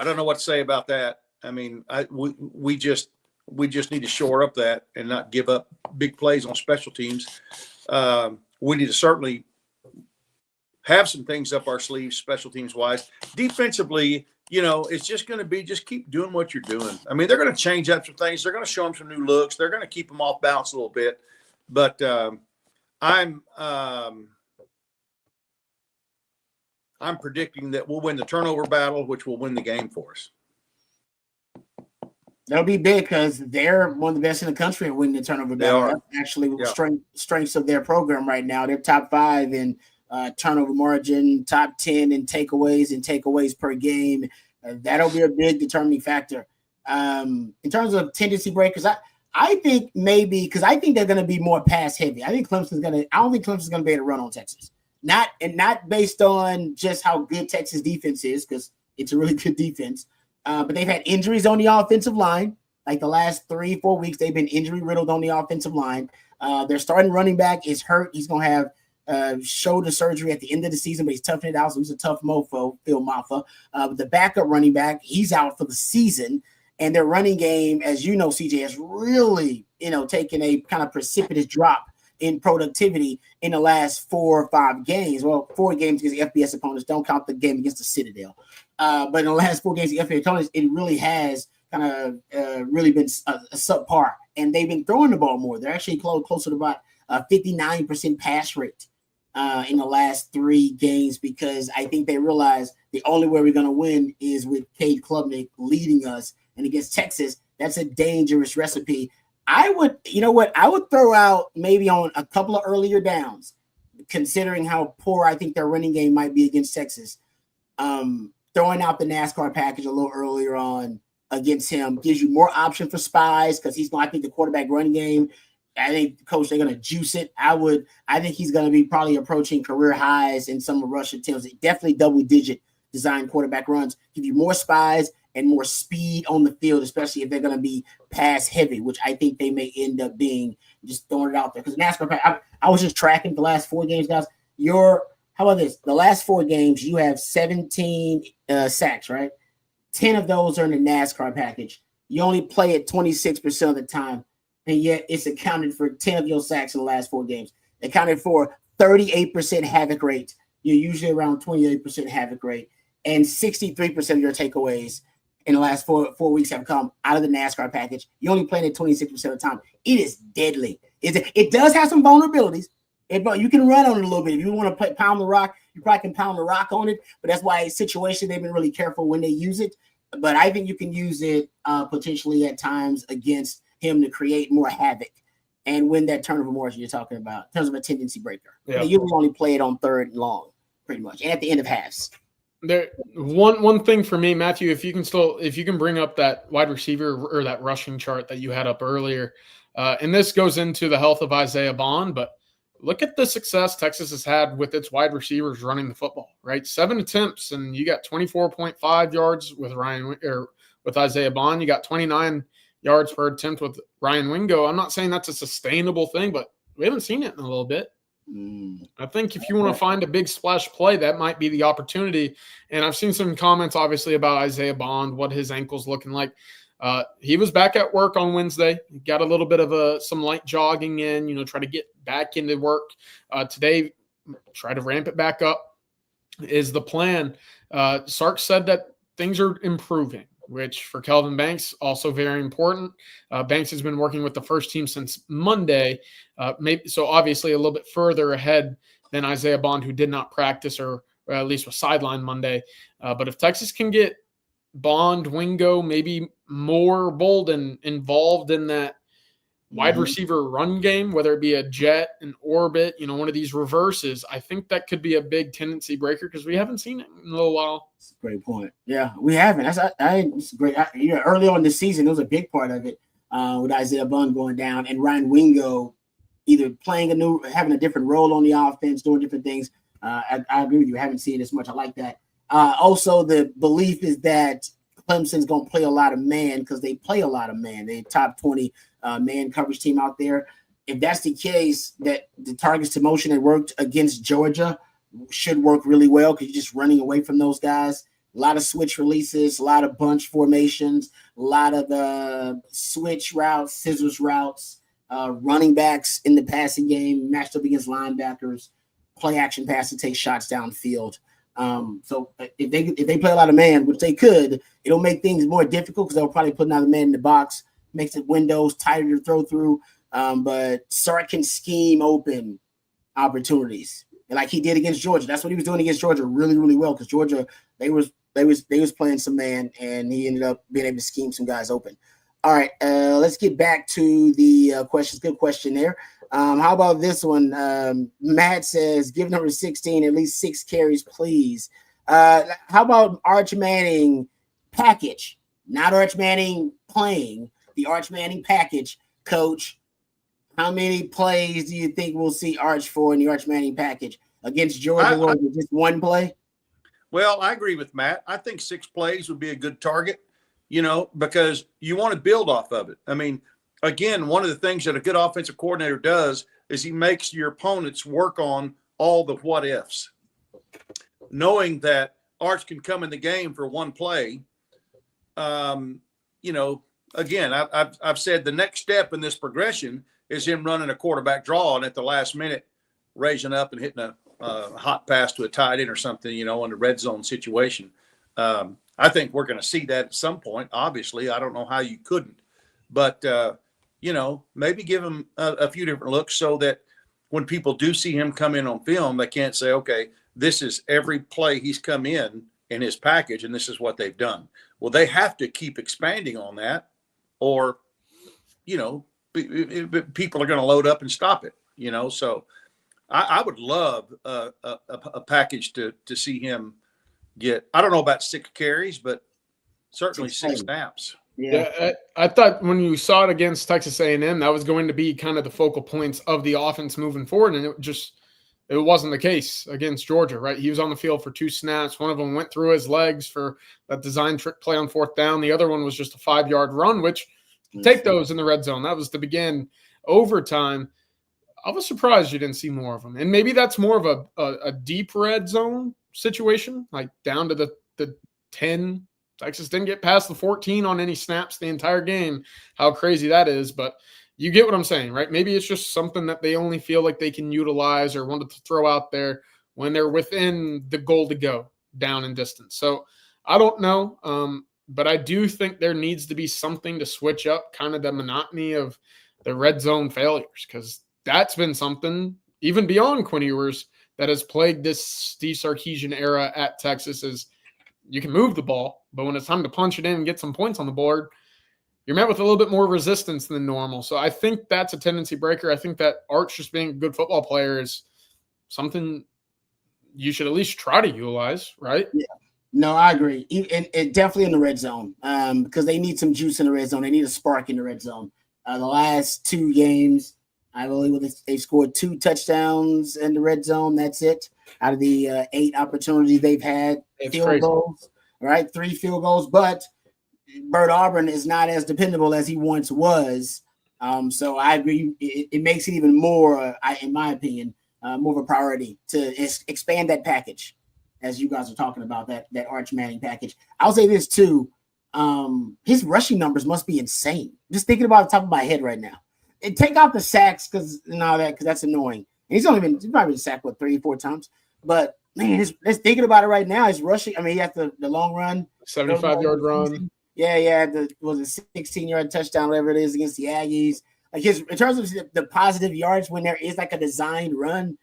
don't know what to say about that. I mean, we just need to shore up that and not give up big plays on special teams. We need to certainly have some things up our sleeves, special teams wise. Defensively, it's just going to be just keep doing what you're doing. I mean, they're going to change up some things. They're going to show them some new looks. They're going to keep them off balance a little bit. But I'm predicting that we'll win the turnover battle, which will win the game for us. That'll be big because they're one of the best in the country at winning the turnover battle. That's actually strengths of their program right now. They're top 5 in turnover margin, top 10 in takeaways per game. That'll be a big determining factor. In terms of tendency breakers, I think maybe because I think they're going to be more pass heavy. I don't think Clemson's going to be able to run on Texas. Not based on just how good Texas defense is, because it's a really good defense. But they've had injuries on the offensive line. Like the last 3-4 weeks, they've been injury riddled on the offensive line. Their starting running back is hurt. He's going to have shoulder surgery at the end of the season, but he's toughing it out, so he's a tough mofo, Phil Maffa. The backup running back, he's out for the season, and their running game, as you know, CJ, has really, taken a kind of precipitous drop in productivity in the last 4 or 5 games. Well, 4 games against the FBS opponents. Don't count the game against the Citadel. But in the last 4 games against the FBS opponents, it really has kind of really been a subpar, and they've been throwing the ball more. They're actually closer to about 59% pass rate in the last 3 games, because I think they realize the only way we're going to win is with Cade Klubnik leading us. And against Texas, that's a dangerous recipe. I would throw out maybe on a couple of earlier downs, considering how poor I think their running game might be against Texas. Throwing out the NASCAR package a little earlier on against him gives you more option for spies, because I think the quarterback running game, I think, Coach, they're going to juice it. I think he's going to be probably approaching career highs in some of rush attempts. Definitely double-digit design quarterback runs. Give you more spies and more speed on the field, especially if they're going to be pass heavy, which I think they may end up being, just throwing it out there. Because NASCAR, I was just tracking the last 4 games, guys. How about this? The last 4 games, you have 17 sacks, right? 10 of those are in the NASCAR package. You only play it 26% of the time, and yet it's accounted for 10 of your sacks in the last 4 games. Accounted for 38% havoc rate. You're usually around 28% havoc rate, and 63% of your takeaways in the last four weeks have come out of the NASCAR package. You only play it 26% of the time. It is deadly. It does have some vulnerabilities. You can run on it a little bit. If you want to pound the rock, you probably can pound the rock on it, but that's why it's situation they've been really careful when they use it. But I think you can use it potentially at times against him to create more havoc and win that turnover margin you're talking about in terms of a tendency breaker. Yeah. They usually only play it on 3rd and long, pretty much, and at the end of halves. There, one thing for me, Matthew, if you can bring up that wide receiver or that rushing chart that you had up earlier, and this goes into the health of Isaiah Bond, but look at the success Texas has had with its wide receivers running the football, right? 7 attempts, and you got 24.5 yards with Isaiah Bond. You got 29 yards per attempt with Ryan Wingo. I'm not saying that's a sustainable thing, but we haven't seen it in a little bit. I think if you want to find a big splash play, that might be the opportunity. And I've seen some comments, obviously, about Isaiah Bond, what his ankle's looking like. He was back at work on Wednesday. He got a little bit of some light jogging in, try to get back into work. Today, try to ramp it back up is the plan. Sark said that things are improving, which for Kelvin Banks, also very important. Banks has been working with the first team since Monday, so obviously a little bit further ahead than Isaiah Bond, who did not practice or at least was sidelined Monday. But if Texas can get Bond, Wingo, maybe more Bolden involved in that wide receiver run game, whether it be a jet, an orbit, one of these reverses, I think that could be a big tendency breaker because we haven't seen it in a little while. That's a great point. Yeah, we haven't. It's great. Early on this season, it was a big part of it with Isaiah Bond going down and Ryan Wingo either having a different role on the offense, doing different things. I agree with you. I haven't seen it as much. I like that. Also, the belief is that Clemson's going to play a lot of man because they play a lot of man. They're top 20 man coverage team out there. If that's the case, that the targets to motion that worked against Georgia should work really well because you're just running away from those guys. A lot of switch releases, a lot of bunch formations, a lot of switch routes, scissors routes, running backs in the passing game, matched up against linebackers, play action pass to take shots downfield. So if they play a lot of man, which they could, it'll make things more difficult because they'll probably put another man in the box, makes it windows tighter to throw through. But Sark can scheme open opportunities, and like he did against Georgia. That's what he was doing against Georgia really, really well because Georgia they was playing some man, and he ended up being able to scheme some guys open. All right, let's get back to the questions. Good question there. How about this one? Matt says, give number 16 at least 6 carries, please. How about Arch Manning package? Not Arch Manning playing, the Arch Manning package. Coach, how many plays do you think we'll see Arch for in the Arch Manning package? Against Georgia, just 1 play? Well, I agree with Matt. I think 6 plays would be a good target, because you want to build off of it. I mean, again, one of the things that a good offensive coordinator does is he makes your opponents work on all the what ifs. Knowing that Arch can come in the game for 1 play, again, I've said the next step in this progression is him running a quarterback draw and at the last minute raising up and hitting a hot pass to a tight end or something, in the red zone situation. I think we're going to see that at some point. Obviously, I don't know how you couldn't, but maybe give him a few different looks so that when people do see him come in on film, they can't say, okay, this is every play he's come in his package, and this is what they've done. Well, they have to keep expanding on that, or, people are going to load up and stop it, So I would love a package to see him get, I don't know about 6 carries, but certainly 6 snaps. Yeah, I thought when you saw it against Texas A&M, that was going to be kind of the focal points of the offense moving forward, and it wasn't the case against Georgia, right? He was on the field for 2 snaps. One of them went through his legs for that design trick play on 4th down. The other one was just a 5-yard run, which take those in the red zone. That was to begin overtime. I was surprised you didn't see more of them, and maybe that's more of a deep red zone situation, like down to the 10 Texas didn't get past the 14 on any snaps the entire game. How crazy that is. But you get what I'm saying, right? Maybe it's just something that they only feel like they can utilize or wanted to throw out there when they're within the goal to go down in distance. So I don't know. But I do think there needs to be something to switch up kind of the monotony of the red zone failures, because that's been something even beyond Quinn Ewers that has plagued this Steve Sarkisian era at Texas. Is you can move the ball, but when it's time to punch it in and get some points on the board, you're met with a little bit more resistance than normal. So I think that's a tendency breaker. I think that Arch just being a good football player is something you should at least try to utilize, right? Yeah. No, I agree. And definitely in the red zone, because they need some juice in the red zone. They need a spark in the red zone. The last 2 games, I believe they scored 2 touchdowns in the red zone. That's it. Out of the 8 opportunities they've had, field goals, right? 3 field goals. But Bert Auburn is not as dependable as he once was. So I agree. It makes it even more, in my opinion, more of a priority to expand that package, as you guys are talking about, that Arch Manning package. I'll say this too. His rushing numbers must be insane. Just thinking about the top of my head right now. And take out the sacks because that's annoying. And he's probably been sacked 3-4 times. But man, just thinking about it right now, his rushing. I mean, he has the long run, 75-yard run. Yeah. Was a 16-yard touchdown, whatever it is, against the Aggies. Like in terms of the positive yards when there is like a designed run.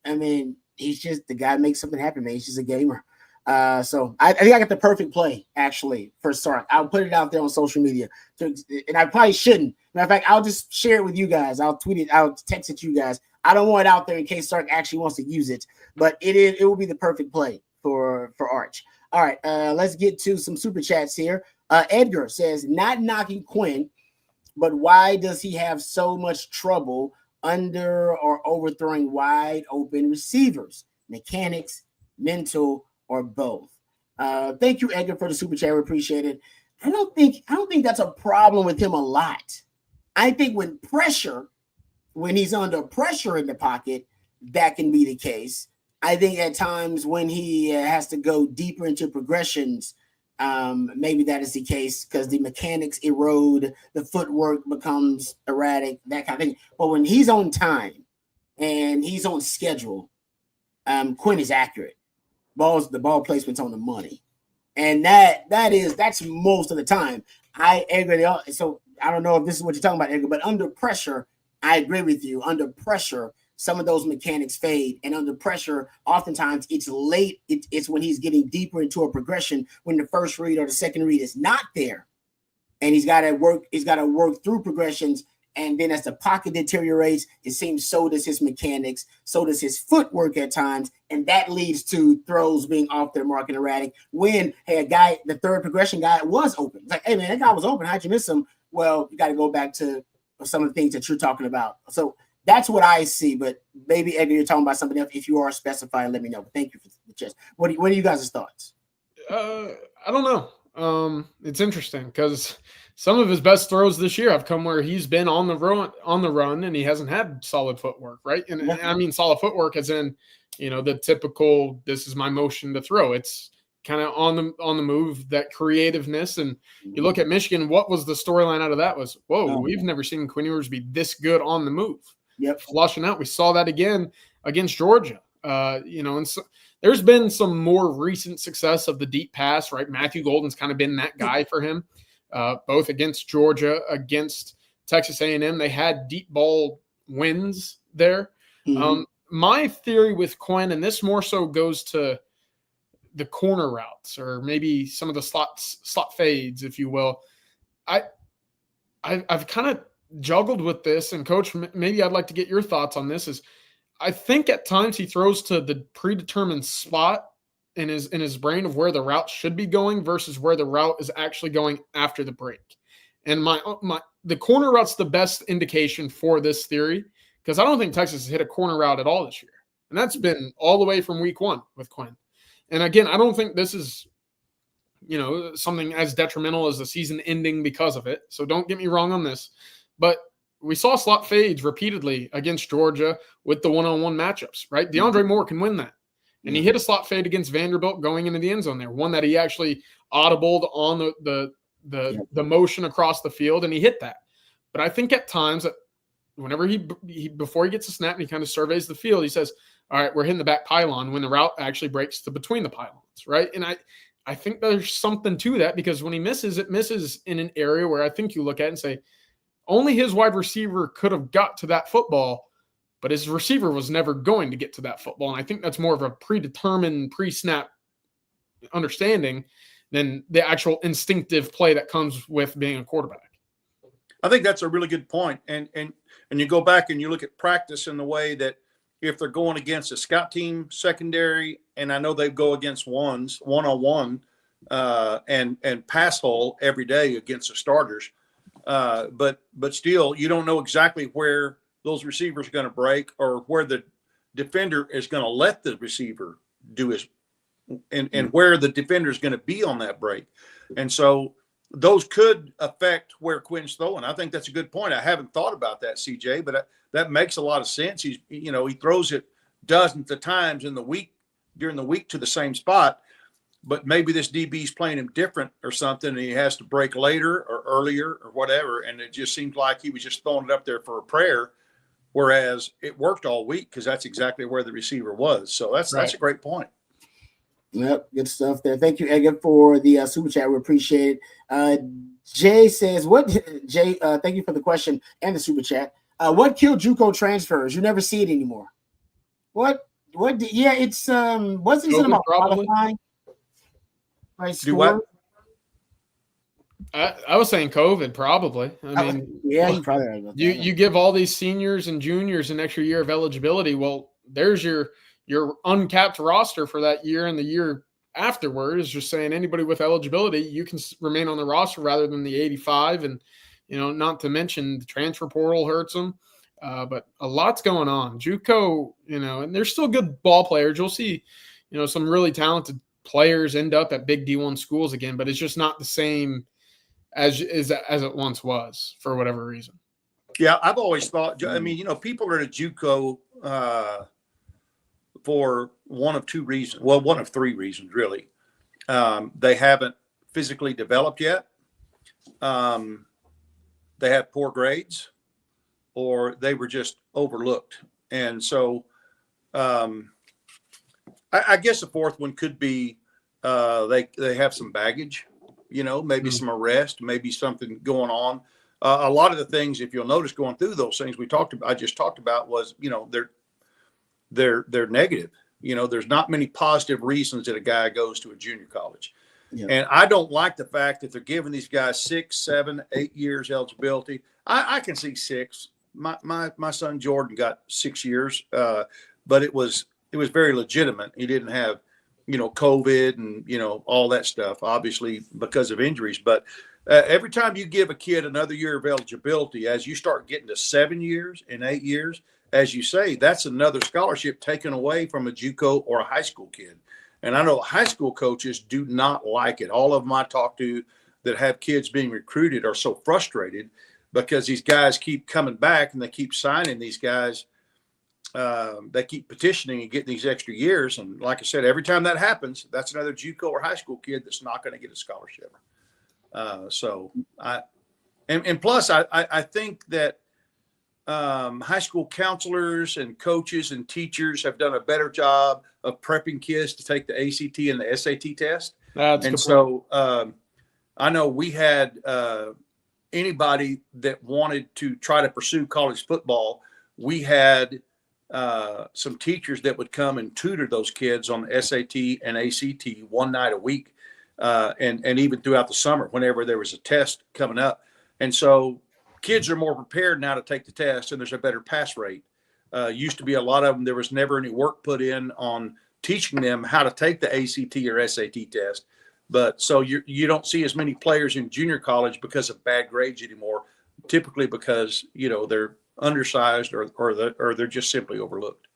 I mean, he's just the guy makes something happen, man. He's just a gamer. So I think I got the perfect play actually for Sark. I'll put it out there on social media, and I probably shouldn't. Matter of fact, I'll just share it with you guys. I'll tweet it. I'll text it to you guys. I don't want it out there in case Sark actually wants to use it, but it will be the perfect play for Arch. All right, let's get to some super chats here. Edgar says, not knocking Quinn, but why does he have so much trouble under or overthrowing wide open receivers? Mechanics, mental, or both? Thank you, Edgar, for the super chat. We appreciate it. I don't think that's a problem with him a lot. I think when he's under pressure in the pocket, that can be the case. I think at times when he has to go deeper into progressions, maybe that is the case because the mechanics erode, the footwork becomes erratic, that kind of thing. But when he's on time and he's on schedule, Quinn is accurate. The ball placement's on the money, and that's most of the time. I agree. So I don't know if this is what you're talking about, Edgar, but under pressure, I agree with you. Under pressure, some of those mechanics fade, and under pressure, oftentimes it's late. It's when he's getting deeper into a progression when the first read or the second read is not there, and he's got to work through progressions. And then as the pocket deteriorates, it seems so does his mechanics, so does his footwork at times, and that leads to throws being off their mark and erratic. When the third progression guy was open, it's like, hey man, that guy was open. How'd you miss him? Well, you got to go back to some of the things that you're talking about. So that's what I see. But maybe Edgar, you're talking about something else. If you are specifying, let me know. But thank you for the chest. What are you guys' thoughts? I don't know. It's interesting because some of his best throws this year have come where he's been on the run and he hasn't had solid footwork, right? And I mean solid footwork as in, the typical, this is my motion to throw. It's kind of on the move, that creativeness. And you look at Michigan, what was the storyline out of that was, we've never seen Quinn Ewers be this good on the move. Yep. Flushing out. We saw that again against Georgia. And so there's been some more recent success of the deep pass, right? Matthew Golden's kind of been that guy for him. Both against Georgia, against Texas A&M. They had deep ball wins there. Mm-hmm. My theory with Quinn, and this more so goes to the corner routes or maybe some of the slot fades, if you will. I've kind of juggled with this, and Coach, maybe I'd like to get your thoughts on this. Is I think at times he throws to the predetermined spot in his brain of where the route should be going versus where the route is actually going after the break. And the corner route's the best indication for this theory because I don't think Texas has hit a corner route at all this year. And that's been all the way from week 1 with Quinn. And again, I don't think this is, something as detrimental as the season ending because of it. So don't get me wrong on this. But we saw slot fades repeatedly against Georgia with the one-on-one matchups, right? DeAndre Moore can win that. And he hit a slot fade against Vanderbilt going into the end zone there, one that he actually audibled on the motion across the field, and he hit that. But I think at times that whenever he before he gets a snap and he kind of surveys the field, he says, all right, we're hitting the back pylon when the route actually breaks to between the pylons, right? And I think there's something to that, because when he misses, it misses in an area where I think you look at it and say, only his wide receiver could have got to that football, but his receiver was never going to get to that football. And I think that's more of a predetermined pre-snap understanding than the actual instinctive play that comes with being a quarterback. I think that's a really good point. And you go back and you look at practice in the way that if they're going against a scout team secondary, and I know they go against one-on-one and pass hole every day against the starters. But still, you don't know exactly where those receivers are going to break or where the defender is going to let the receiver do his and where the defender is going to be on that break. And so those could affect where Quinn's throwing. I think that's a good point. I haven't thought about that, CJ, but that makes a lot of sense. He throws it dozens of times during the week to the same spot, but maybe this DB's playing him different or something, and he has to break later or earlier or whatever. And it just seems like he was just throwing it up there for a prayer, whereas it worked all week because that's exactly where the receiver was. So that's a great point. Yep, good stuff there. Thank you, Edgar, for the super chat. We appreciate it. Jay says, thank you for the question and the super chat. What killed Juco transfers? You never see it anymore. What? Yeah, it's wasn't it about qualifying? Right, do what? I was saying COVID, probably. I mean, yeah, you probably right about that. You give all these seniors and juniors an extra year of eligibility. Well, there's your uncapped roster for that year, and the year afterward is just saying anybody with eligibility, you can remain on the roster rather than the 85. And, not to mention the transfer portal hurts them. But a lot's going on. Juco, and they're still good ball players. You'll see, some really talented players end up at big D1 schools again, but it's just not the same as it once was for whatever reason. Yeah, I've always thought, people are at a Juco for one of two reasons. Well, one of three reasons, really. They haven't physically developed yet. They have poor grades, or they were just overlooked. And so I guess the fourth one could be they have some baggage, maybe some arrest, maybe something going on. A lot of the things, if you'll notice going through those things I just talked about was, they're negative. There's not many positive reasons that a guy goes to a junior college. Yeah. And I don't like the fact that they're giving these guys 6, 7, 8 years eligibility. I can see 6. My son Jordan got 6 years, but it was very legitimate. He didn't have, COVID and, all that stuff, obviously because of injuries. But every time you give a kid another year of eligibility, as you start getting to 7 years and 8 years, as you say, that's another scholarship taken away from a JUCO or a high school kid. And I know high school coaches do not like it. All of them I talk to that have kids being recruited are so frustrated because these guys keep coming back and they keep signing these guys. They keep petitioning and getting these extra years. And like I said, every time that happens, that's another JUCO or high school kid that's not going to get a scholarship. Plus I think that high school counselors and coaches and teachers have done a better job of prepping kids to take the ACT and the SAT test. I know we had anybody that wanted to try to pursue college football. We had some teachers that would come and tutor those kids on the SAT and ACT one night a week, and even throughout the summer whenever there was a test coming up. And so kids are more prepared now to take the test, and there's a better pass rate. Used to be a lot of them, there was never any work put in on teaching them how to take the ACT or SAT test. But so you don't see as many players in junior college because of bad grades anymore, typically because, they're undersized or they're just simply overlooked.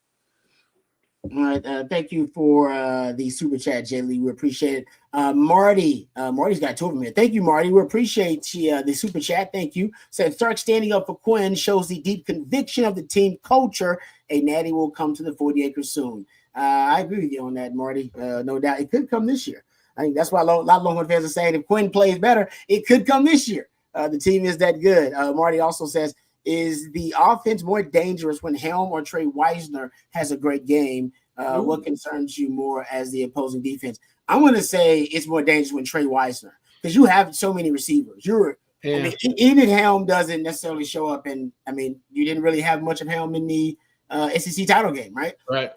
All right. Thank you for the super chat, Jay Lee. We appreciate it. Marty's got two of them here. Thank you, Marty. We appreciate the super chat. Thank you. Said Sark standing up for Quinn shows the deep conviction of the team culture. A natty will come to the 40 acres soon. I agree with you on that, Marty. No doubt. It could come this year. I think that's why a lot of Longhorn fans are saying if Quinn plays better, it could come this year. The team is that good. Marty also says, is the offense more dangerous when Helm or Trey Wisner has a great game? What concerns you more as the opposing defense? I'm going to say it's more dangerous when Trey Wisner, because you have so many receivers. I mean, even if Helm doesn't necessarily show up, and I mean, you didn't really have much of Helm in the SEC title game, right? Right.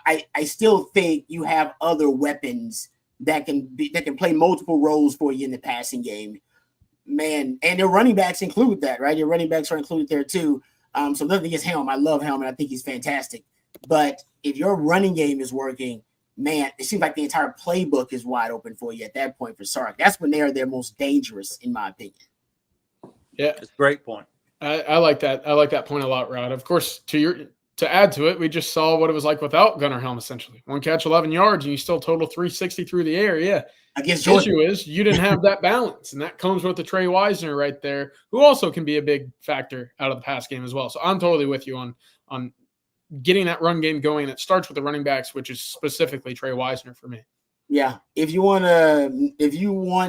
I still think you have other weapons that can play multiple roles for you in the passing game, man. And their running backs include that, right? Your running backs are included there too. So nothing against Helm. I love Helm, and I think he's fantastic. But if your running game is working, man, it seems like the entire playbook is wide open for you at that point for Sark. That's when they are their most dangerous, in my opinion. Yeah, it's a great point. I like that. I like that point a lot, Rod. Of course, to add to it, we just saw what it was like without Gunnar Helm, essentially. 1 catch, 11 yards, and you still total 360 through the air. Yeah. Against the Georgia. issue is you didn't have that balance, and that comes with the Trey Wisner right there, who also can be a big factor out of the pass game as well. So I'm totally with you on getting that run game going. It starts with the running backs, which is specifically Trey Wisner for me. Yeah, if you want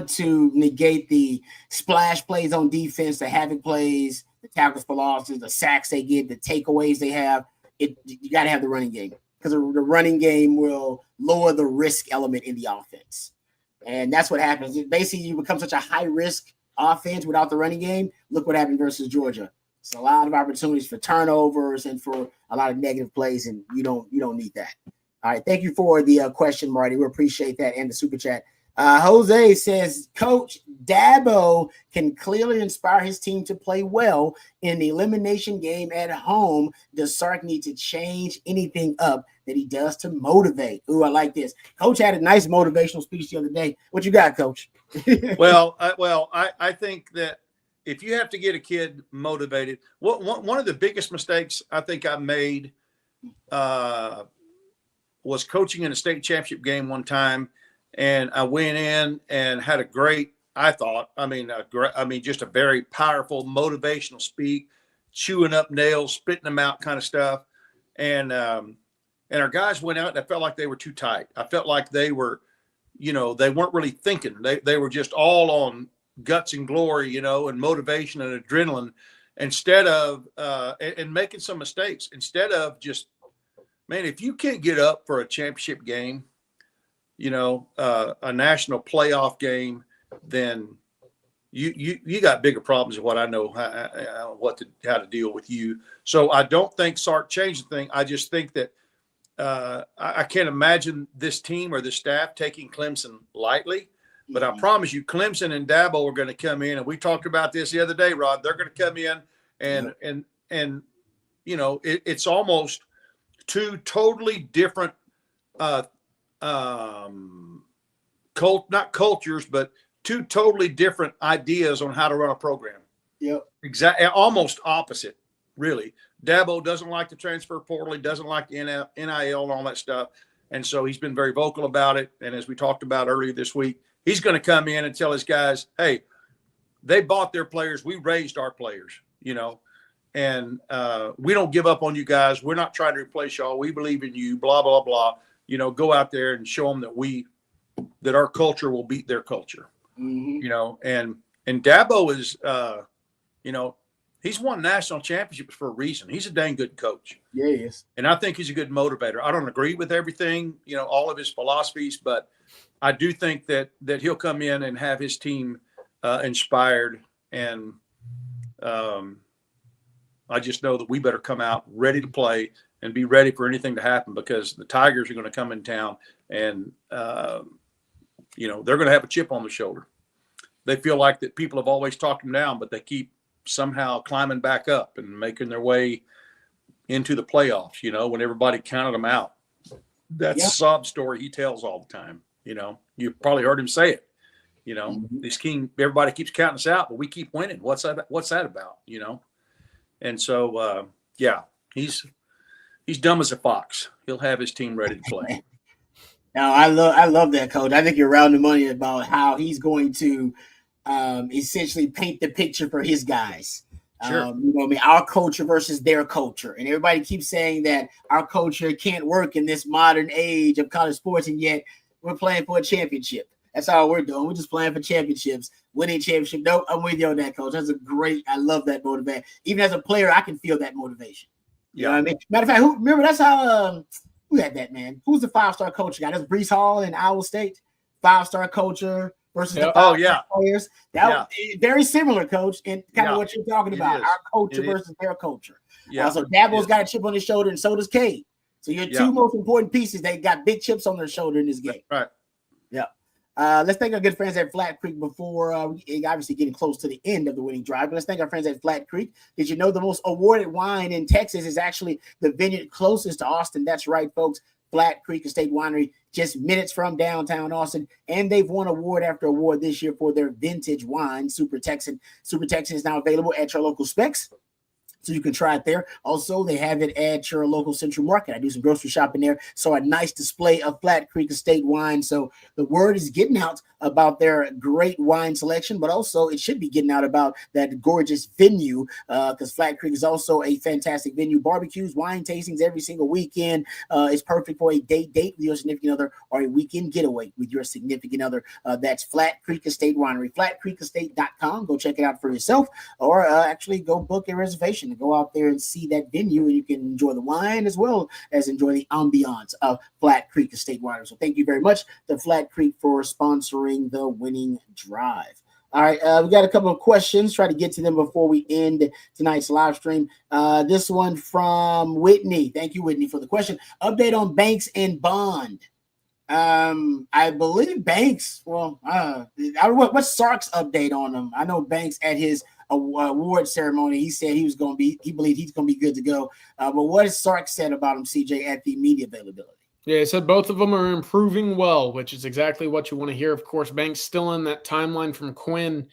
to negate the splash plays on defense, the havoc plays, the tackles for losses, the sacks they get, the takeaways they have, you got to have the running game, because the running game will lower the risk element in the offense, and that's what happens. Basically, you become such a high risk offense without the running game. Look what happened versus Georgia. It's a lot of opportunities for turnovers and for a lot of negative plays, and you don't need that. All right, thank you for the question, Marty. We appreciate that, and the super chat. Jose says, Coach Dabo can clearly inspire his team to play well in the elimination game at home. Does Sark need to change anything up that he does to motivate? Ooh, I like this. Coach had a nice motivational speech the other day. What you got, Coach? I think that if you have to get a kid motivated, one of the biggest mistakes I think I made was coaching in a state championship game one time, and I went in and had a great, just a very powerful motivational speak, chewing up nails, spitting them out kind of stuff. And our guys went out and I felt like they were too tight. I felt like they were, they weren't really thinking. They were just all on guts and glory, and motivation and adrenaline, instead of and making some mistakes, instead of just, man, if you can't get up for a championship game, a national playoff game, then you got bigger problems than what I know how to deal with you. So I don't think Sark changed the thing. I just think that I can't imagine this team or the staff taking Clemson lightly. But I promise you, Clemson and Dabo are going to come in, and we talked about this the other day, Rod. They're going to come in and it's almost two totally different not cultures, but two totally different ideas on how to run a program. Yep. Exactly. Almost opposite, really. Dabo doesn't like the transfer portal. He doesn't like the NIL and all that stuff. And so he's been very vocal about it. And as we talked about earlier this week, he's going to come in and tell his guys, hey, they bought their players. We raised our players, and we don't give up on you guys. We're not trying to replace y'all. We believe in you, blah, blah, blah. Go out there and show them that our culture will beat their culture, and Dabo is, he's won national championships for a reason. He's a dang good coach. Yeah, he is. And I think he's a good motivator. I don't agree with everything, all of his philosophies, but I do think that he'll come in and have his team inspired. And I just know that we better come out ready to play and be ready for anything to happen, because the Tigers are going to come in town and, they're going to have a chip on the shoulder. They feel like that people have always talked them down, but they keep somehow climbing back up and making their way into the playoffs, when everybody counted them out. That's a sob story he tells all the time. You've probably heard him say it. This king, everybody keeps counting us out, but we keep winning. What's that about? And so, he's dumb as a fox. He'll have his team ready to play. Now, I love that, Coach. I think you're around the money about how he's going to essentially paint the picture for his guys. Sure. Our culture versus their culture. And everybody keeps saying that our culture can't work in this modern age of college sports. And yet, We're playing for a championship. That's all we're doing. We're just playing for championships, winning championship. No, I'm with you on that, Coach. That's I love that motivation. Even as a player, I can feel that motivation. You know what I mean? Matter of fact, remember that's how who had that, man? Who's the 5-star coach guy? That's Brees Hall in Iowa State. 5-star coacher versus the 5-star players. That was very similar, Coach, and kind of what you're talking about. Our culture versus their culture. Yeah. So Dabo's got a chip on his shoulder, and so does Cade. So your two most important pieces, they got big chips on their shoulder in this game. Right. Yeah. Let's thank our good friends at Flat Creek before obviously getting close to the end of the winning drive. But let's thank our friends at Flat Creek. Did you know the most awarded wine in Texas is actually the vineyard closest to Austin? That's right, folks. Flat Creek Estate Winery, just minutes from downtown Austin, and they've won award after award this year for their vintage wine, Super Texan. Super Texan is now available at your local Specs, so you can try it there. Also, they have it at your local Central Market. I do some grocery shopping there, so a nice display of Flat Creek Estate wine. So the word is getting out about their great wine selection, but also it should be getting out about that gorgeous venue because Flat Creek is also a fantastic venue. Barbecues, wine tastings every single weekend. It's perfect for a date with your significant other or a weekend getaway with your significant other. That's Flat Creek Estate Winery, flatcreekestate.com. Go check it out for yourself, or actually go book a reservation to go out there and see that venue, and you can enjoy the wine as well as enjoy the ambiance of Flat Creek Estate Winery. So thank you very much to Flat Creek for sponsoring the winning drive. All right, we got a couple of questions. Try to get to them before we end tonight's live stream. This one from Whitney. Thank you, Whitney, for the question. Update on Banks and Bond. I believe Banks. Well, what's Sark's update on him? I know Banks at his award ceremony, he said he believed he's going to be good to go. But what has Sark said about him, CJ, at the media availability? Yeah, he said both of them are improving well, which is exactly what you want to hear. Of course, Banks still in that timeline from Quinn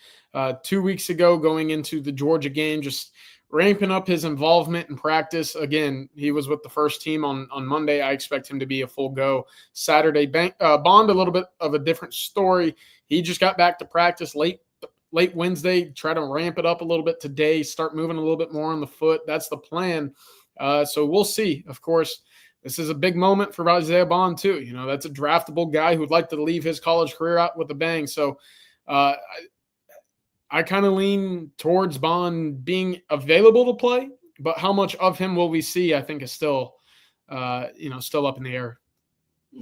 2 weeks ago going into the Georgia game, just ramping up his involvement in practice. Again, he was with the first team on Monday. I expect him to be a full go Saturday. Bond, a little bit of a different story. He just got back to practice late Wednesday, try to ramp it up a little bit today, start moving a little bit more on the foot. That's the plan. So we'll see. Of course, this is a big moment for Isaiah Bond too. You know, that's a draftable guy who'd like to leave his college career out with a bang. So I kind of lean towards Bond being available to play, but how much of him will we see, I think is still up in the air.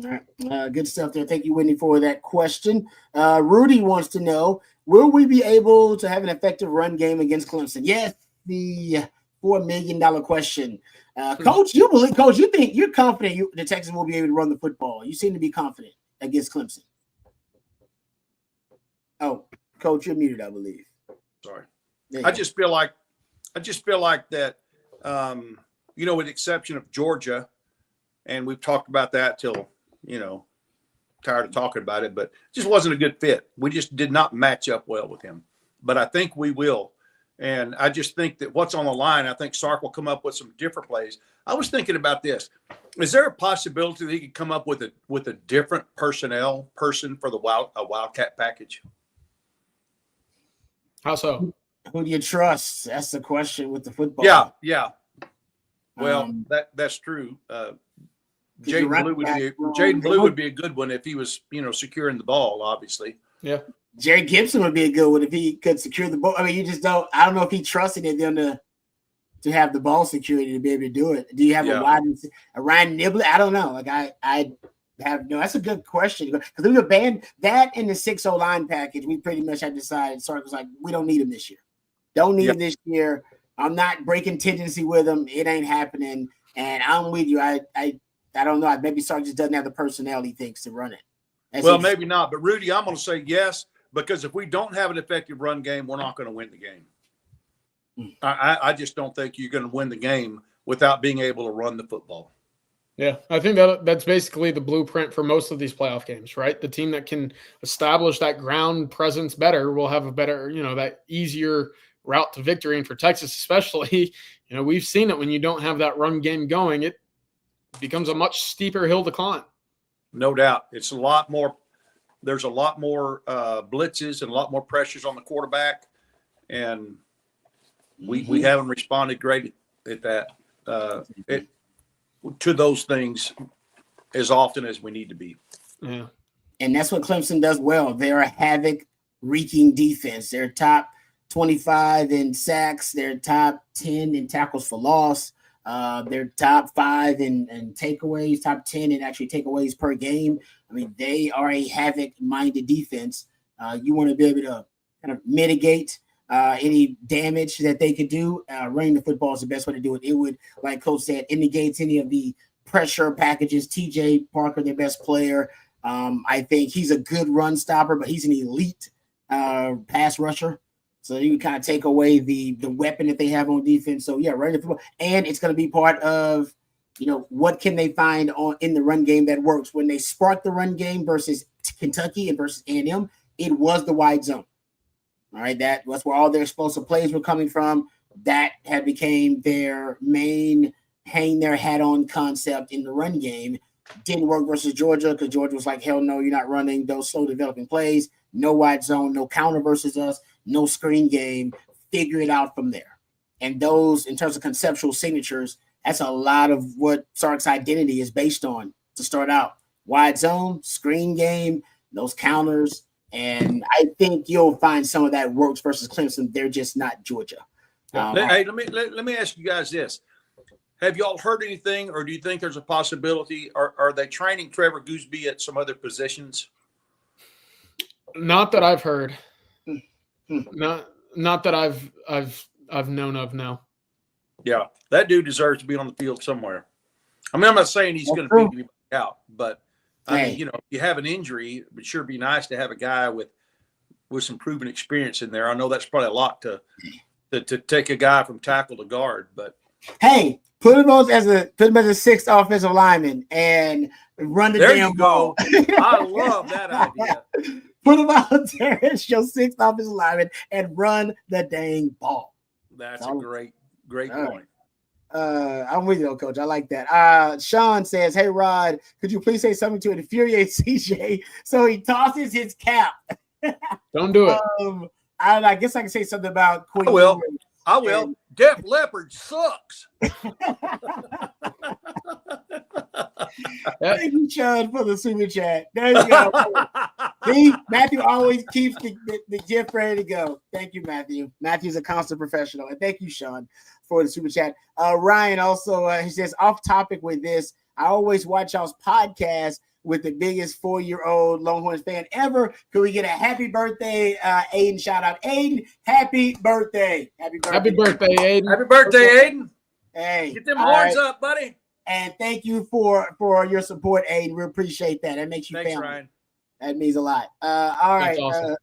All right. Good stuff there. Thank you, Whitney, for that question. Rudy wants to know, will we be able to have an effective run game against Clemson? Yes, the $4 million question. Coach, you think you're confident the Texans will be able to run the football. You seem to be confident against Clemson. Oh, Coach, you're muted, I believe. Sorry. I just feel like that, with the exception of Georgia, and we've talked about that till, tired of talking about it, but it just wasn't a good fit. We just did not match up well with him. But I think we will. And I just think that what's on the line, I think Sark will come up with some different plays. I was thinking about this. Is there a possibility that he could come up with a different person for the Wildcat package? How so? Who do you trust? That's the question with the football. Yeah. Well, that's true. Jaden Blue would be a good one if he was, securing the ball, obviously. Yeah. Jerry Gibson would be a good one if he could secure the ball. I mean, I don't know if he trusted them to have the ball security to be able to do it. Do you have a Ryan Niblett? I don't know. Like I have no. That's a good question because we were banned that in the 6-0 line package. We pretty much had decided. Sark was like, we don't need him this year. Don't need him this year. I'm not breaking tendency with him. It ain't happening. And I'm with you. I don't know. Maybe Sark just doesn't have the personnel he thinks to run it. Maybe not. But Rudy, I'm going to say yes, because if we don't have an effective run game, we're not going to win the game. I just don't think you're going to win the game without being able to run the football. Yeah, I think that's basically the blueprint for most of these playoff games, right? The team that can establish that ground presence better will have a better, that easier route to victory. And for Texas especially, we've seen it when you don't have that run game going, it becomes a much steeper hill to climb. No doubt. It's a lot more. There's a lot more blitzes and a lot more pressures on the quarterback. And we haven't responded great at that, to those things as often as we need to be. Yeah. And that's what Clemson does well. They're a havoc-wreaking defense. They're top 25 in sacks. They're top 10 in tackles for loss. They're top 5 in takeaways, top 10 in actually takeaways per game. I mean, they are a havoc-minded defense. You want to be able to kind of mitigate any damage that they could do. Running the football is the best way to do it. It would, like Coach said, it negates any of the pressure packages. TJ Parker, their best player. I think he's a good run stopper, but he's an elite pass rusher. So you can kind of take away the weapon that they have on defense. So yeah, running the football, and it's going to be part of, what can they find in the run game that works. When they sparked the run game versus Kentucky and versus A&M, it was the wide zone. All right, that was where all their explosive plays were coming from. That had became their main hang their hat on concept in the run game. Didn't work versus Georgia because Georgia was like, hell no, you're not running those slow developing plays. No wide zone, no counter versus us, no screen game. Figure it out from there. And those, in terms of conceptual signatures, that's a lot of what Sark's identity is based on to start out. Wide zone, screen game, those counters. And I think you'll find some of that works versus Clemson. They're just not Georgia. Hey, let me ask you guys this. Have y'all heard anything, or do you think there's a possibility? Are they training Trevor Gooseby at some other positions? Not that I've heard. Not that I've known of. No. Yeah, that dude deserves to be on the field somewhere. I mean, I'm not saying he's going to beat anybody out, but I mean, if you have an injury, it would sure be nice to have a guy with some proven experience in there. I know that's probably a lot to take a guy from tackle to guard, but hey, put him as a sixth offensive lineman and run the damn ball. I love that idea. Put him out there as your sixth offensive lineman and run the dang ball. That's a great point. I'm with you, Coach. I like that. Sean says, "Hey, Rod, could you please say something to infuriate CJ so he tosses his cap?" Don't do it. I guess I can say something about Quinn. I will. Def Leppard sucks. Thank you, Sean, for the super chat. There you go. See, Matthew always keeps the gift ready to go. Thank you, Matthew. Matthew's a constant professional. And thank you, Sean, for the super chat. Ryan also, he says, off topic with this, I always watch y'all's podcast with the biggest 4-year-old Longhorns fan ever. Could we get a happy birthday, Aiden? Shout out, Aiden. Happy birthday. Happy birthday. Happy birthday, Aiden. Happy birthday, Aiden. Hey. Get them horns up, buddy. And thank you for your support, Aiden. We appreciate that. That makes you family. Ryan. That means a lot. All right. Awesome.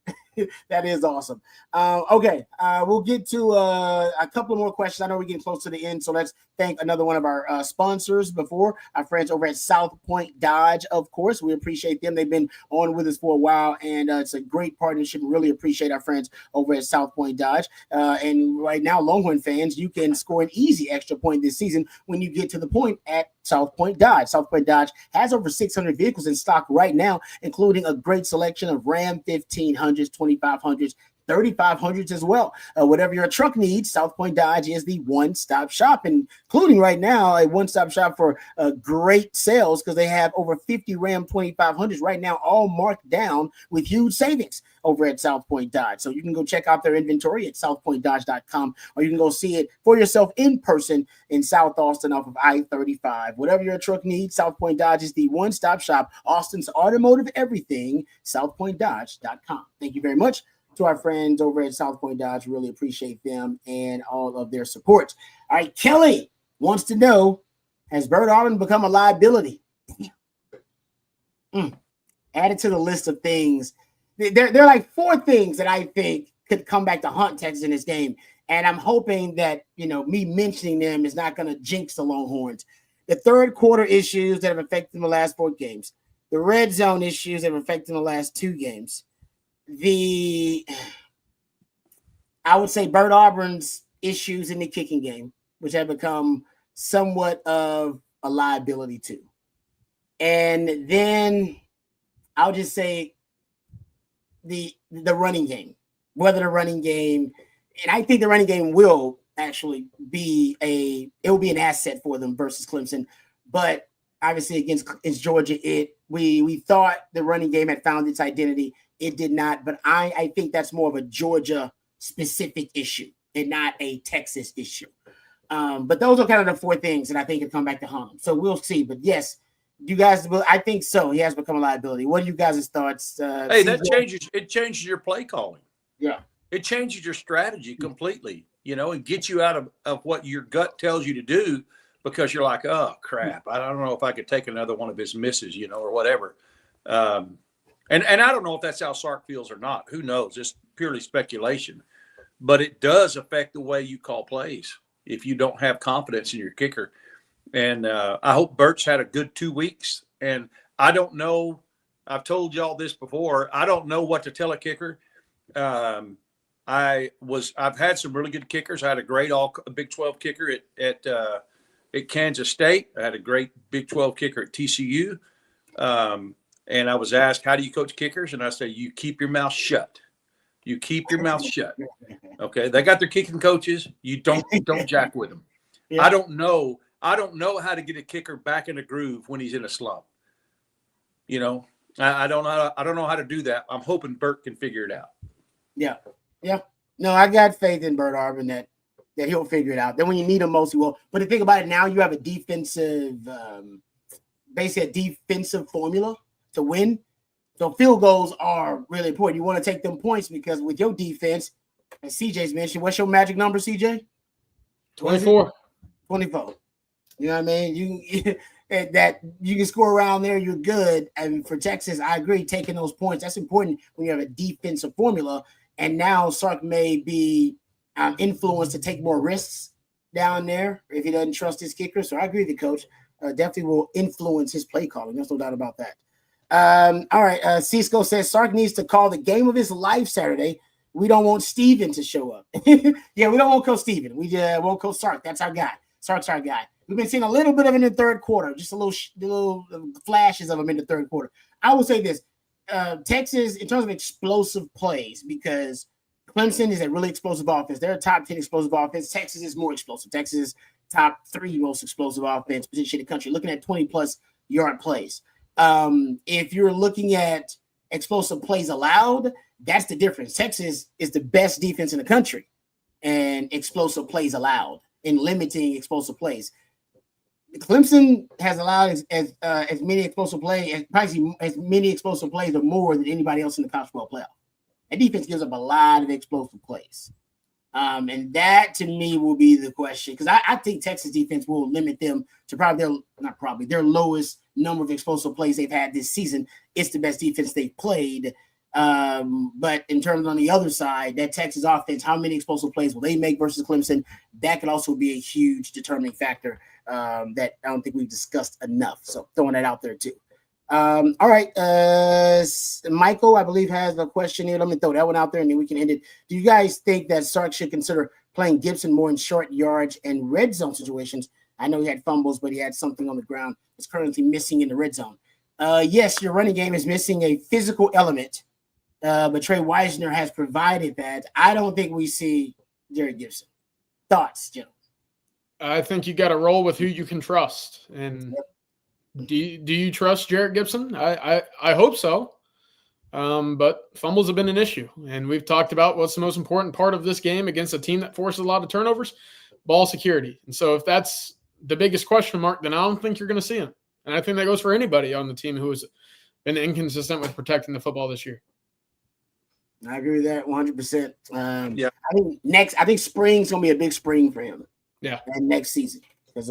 That is awesome. Okay. We'll get to a couple more questions. I know we're getting close to the end, so let's thank another one of our sponsors before, our friends over at South Point Dodge, of course. We appreciate them. They've been on with us for a while, and it's a great partnership. We really appreciate our friends over at South Point Dodge. And right now, Longhorn fans, you can score an easy extra point this season when you get to the point at South Point Dodge. South Point Dodge has over 600 vehicles in stock right now, including a great selection of Ram 1500s, 2500s, 3500s as well. Whatever your truck needs, South Point Dodge is the one-stop shop, including right now a one-stop shop for great sales because they have over 50 Ram 2500s right now, all marked down with huge savings over at South Point Dodge. So you can go check out their inventory at southpointdodge.com, or you can go see it for yourself in person in South Austin off of I-35. Whatever your truck needs, South Point Dodge is the one-stop shop. Austin's automotive everything, southpointdodge.com. Thank you very much to our friends over at South Point Dodge. Really appreciate them and all of their support. All right, Kelly wants to know, has Bert Auburn become a liability? Added to the list of things. There are like 4 things that I think could come back to haunt Texas in this game. And I'm hoping that, me mentioning them is not going to jinx the Longhorns. The third quarter issues that have affected them the last 4 games. The red zone issues that have affected them the last 2 games. I would say Bert Auburn's issues in the kicking game, which have become somewhat of a liability too. And then I'll just say the running game, whether the running game, and I think the running game will actually be an asset for them versus Clemson, but obviously against Georgia, it We thought the running game had found its identity. It did not, but I think that's more of a Georgia specific issue and not a Texas issue. But those are kind of the four things that I think have come back to haunt him. So we'll see. But yes, you guys will. I think so. He has become a liability. What are you guys' thoughts? Hey, that changes. It changes your play calling. Yeah, it changes your strategy completely. And gets you out of what your gut tells you to do, because you're like, oh crap, I don't know if I could take another one of his misses, or whatever. And I don't know if that's how Sark feels or not. Who knows? It's purely speculation. But it does affect the way you call plays if you don't have confidence in your kicker. And I hope Bert's had a good 2 weeks. And I don't know. I've told y'all this before. I don't know what to tell a kicker. I've had some really good kickers. I had a great Big 12 kicker at Kansas State. I had a great Big 12 kicker at TCU. And I was asked, how do you coach kickers? And I say, you keep your mouth shut. You keep your mouth shut. Okay. They got their kicking coaches. You don't jack with them. Yeah. I don't know how to get a kicker back in the groove when he's in a slump. I don't know how to do that. I'm hoping Bert can figure it out. Yeah. Yeah. No, I got faith in Bert Arvin that he'll figure it out. Then when you need him most, he will. But the thing about it now, you have a defensive, basically a defensive formula to win. So field goals are really important. You want to take them points because with your defense, as CJ's mentioned, what's your magic number, CJ? 24. 24. You know what I mean? You that you can score around there, you're good. And for Texas, I agree, taking those points, that's important when you have a defensive formula. And now Sark may be influenced to take more risks down there if he doesn't trust his kicker. So I agree with the coach. Definitely will influence his play calling. There's no doubt about that. All right. Cisco says Sark needs to call the game of his life Saturday. We don't want Steven to show up. Yeah, we don't want Coach Steven. We won't Coach Sark. That's our guy. Sark's our guy. We've been seeing a little bit of him in the third quarter, just a little flashes of him in the third quarter. I will say this. Texas, in terms of explosive plays, because Clemson is a really explosive offense. They're a top 10 explosive offense. Texas is more explosive. Texas is top 3 most explosive offense position in the country, looking at 20-plus yard plays. If you're looking at explosive plays allowed, that's the difference. Texas is the best defense in the country and explosive plays allowed in limiting explosive plays. Clemson has allowed as many explosive plays, as many explosive plays or more than anybody else in the college football playoff. That defense gives up a lot of explosive plays. And that, to me, will be the question. Because I think Texas defense will limit them to their lowest number of explosive plays they've had this season. It's the best defense they've played. But in terms on the other side, that Texas offense, how many explosive plays will they make versus Clemson? That could also be a huge determining factor that I don't think we've discussed enough. So throwing that out there too. All right. Michael, I believe, has a question here. Let me throw that one out there and then we can end it. Do you guys think that Sark should consider playing Gibson more in short yardage and red zone situations? I know he had fumbles, but he had something on the ground that's currently missing in the red zone. Yes, your running game is missing a physical element, but Trey Wisner has provided that. I don't think we see Jared Gibson. Thoughts, Jim? I think you got to roll with who you can trust. And do you trust Jared Gibson? I hope so. But fumbles have been an issue. And we've talked about what's the most important part of this game against a team that forces a lot of turnovers, ball security. And so if that's the biggest question mark, then I don't think you're going to see him. And I think that goes for anybody on the team who has been inconsistent with protecting the football this year. I agree with that 100%. Yeah. I think spring's going to be a big spring for him. Yeah. And next season. Because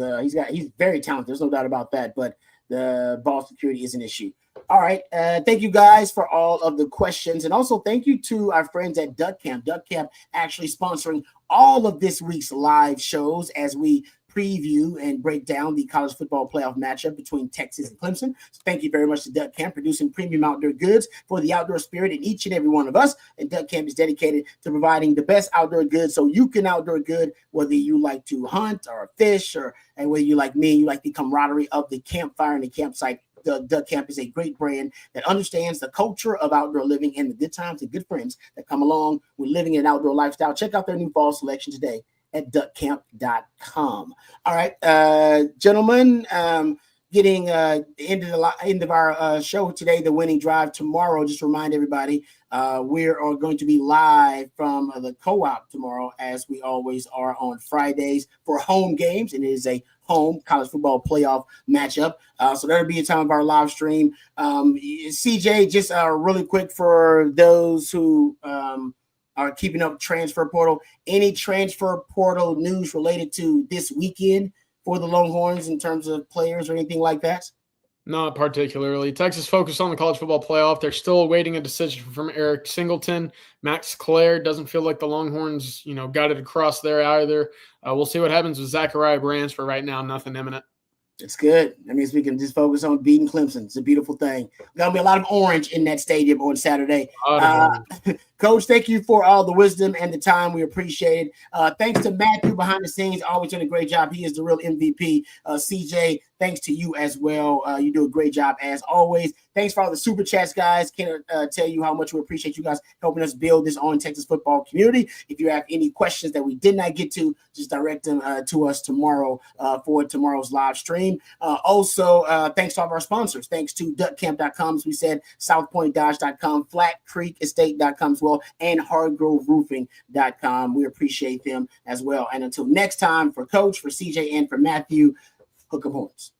he's very talented. There's no doubt about that. But the ball security is an issue. All right. Thank you guys for all of the questions. And also thank you to our friends at Duck Camp. Duck Camp actually sponsoring all of this week's live shows as we preview and break down the college football playoff matchup between Texas and Clemson. So thank you very much to Duck Camp, producing premium outdoor goods for the outdoor spirit in each and every one of us. And Duck Camp is dedicated to providing the best outdoor goods so you can outdoor good, whether you like to hunt or fish, and whether you like me, you like the camaraderie of the campfire and the campsite. The Duck Camp is a great brand that understands the culture of outdoor living and the good times and good friends that come along with living an outdoor lifestyle. Check out their new fall selection today at duckcamp.com. All right, gentlemen, getting the end of our show today, the winning drive tomorrow. Just to remind everybody, we are going to be live from the co-op tomorrow, as we always are on Fridays for home games, and it is a home college football playoff matchup. So that'll be a time of our live stream. CJ, just really quick for those who are keeping up transfer portal, any transfer portal news related to this weekend for the Longhorns in terms of players or anything like that? Not particularly. Texas focused on the college football playoff. They're still awaiting a decision from Eric Singleton. Max Clare doesn't feel like the Longhorns, got it across there either. We'll see what happens with Zachariah Brands. For right now, nothing imminent. It's good. That means we can just focus on beating Clemson. It's a beautiful thing. There'll be a lot of orange in that stadium on Saturday. Coach, thank you for all the wisdom and the time. We appreciate it. Thanks to Matthew behind the scenes. Always doing a great job. He is the real MVP. CJ, thanks to you as well. You do a great job as always. Thanks for all the super chats, guys. Can't tell you how much we appreciate you guys helping us build this On Texas football community. If you have any questions that we did not get to, just direct them to us tomorrow for tomorrow's live stream. Also, thanks to all of our sponsors. Thanks to duckcamp.com, as we said, southpointdodge.com, flatcreekestate.com as well, and hardgroveroofing.com. We appreciate them as well. And until next time, for Coach, for CJ, and for Matthew, hook 'em horns.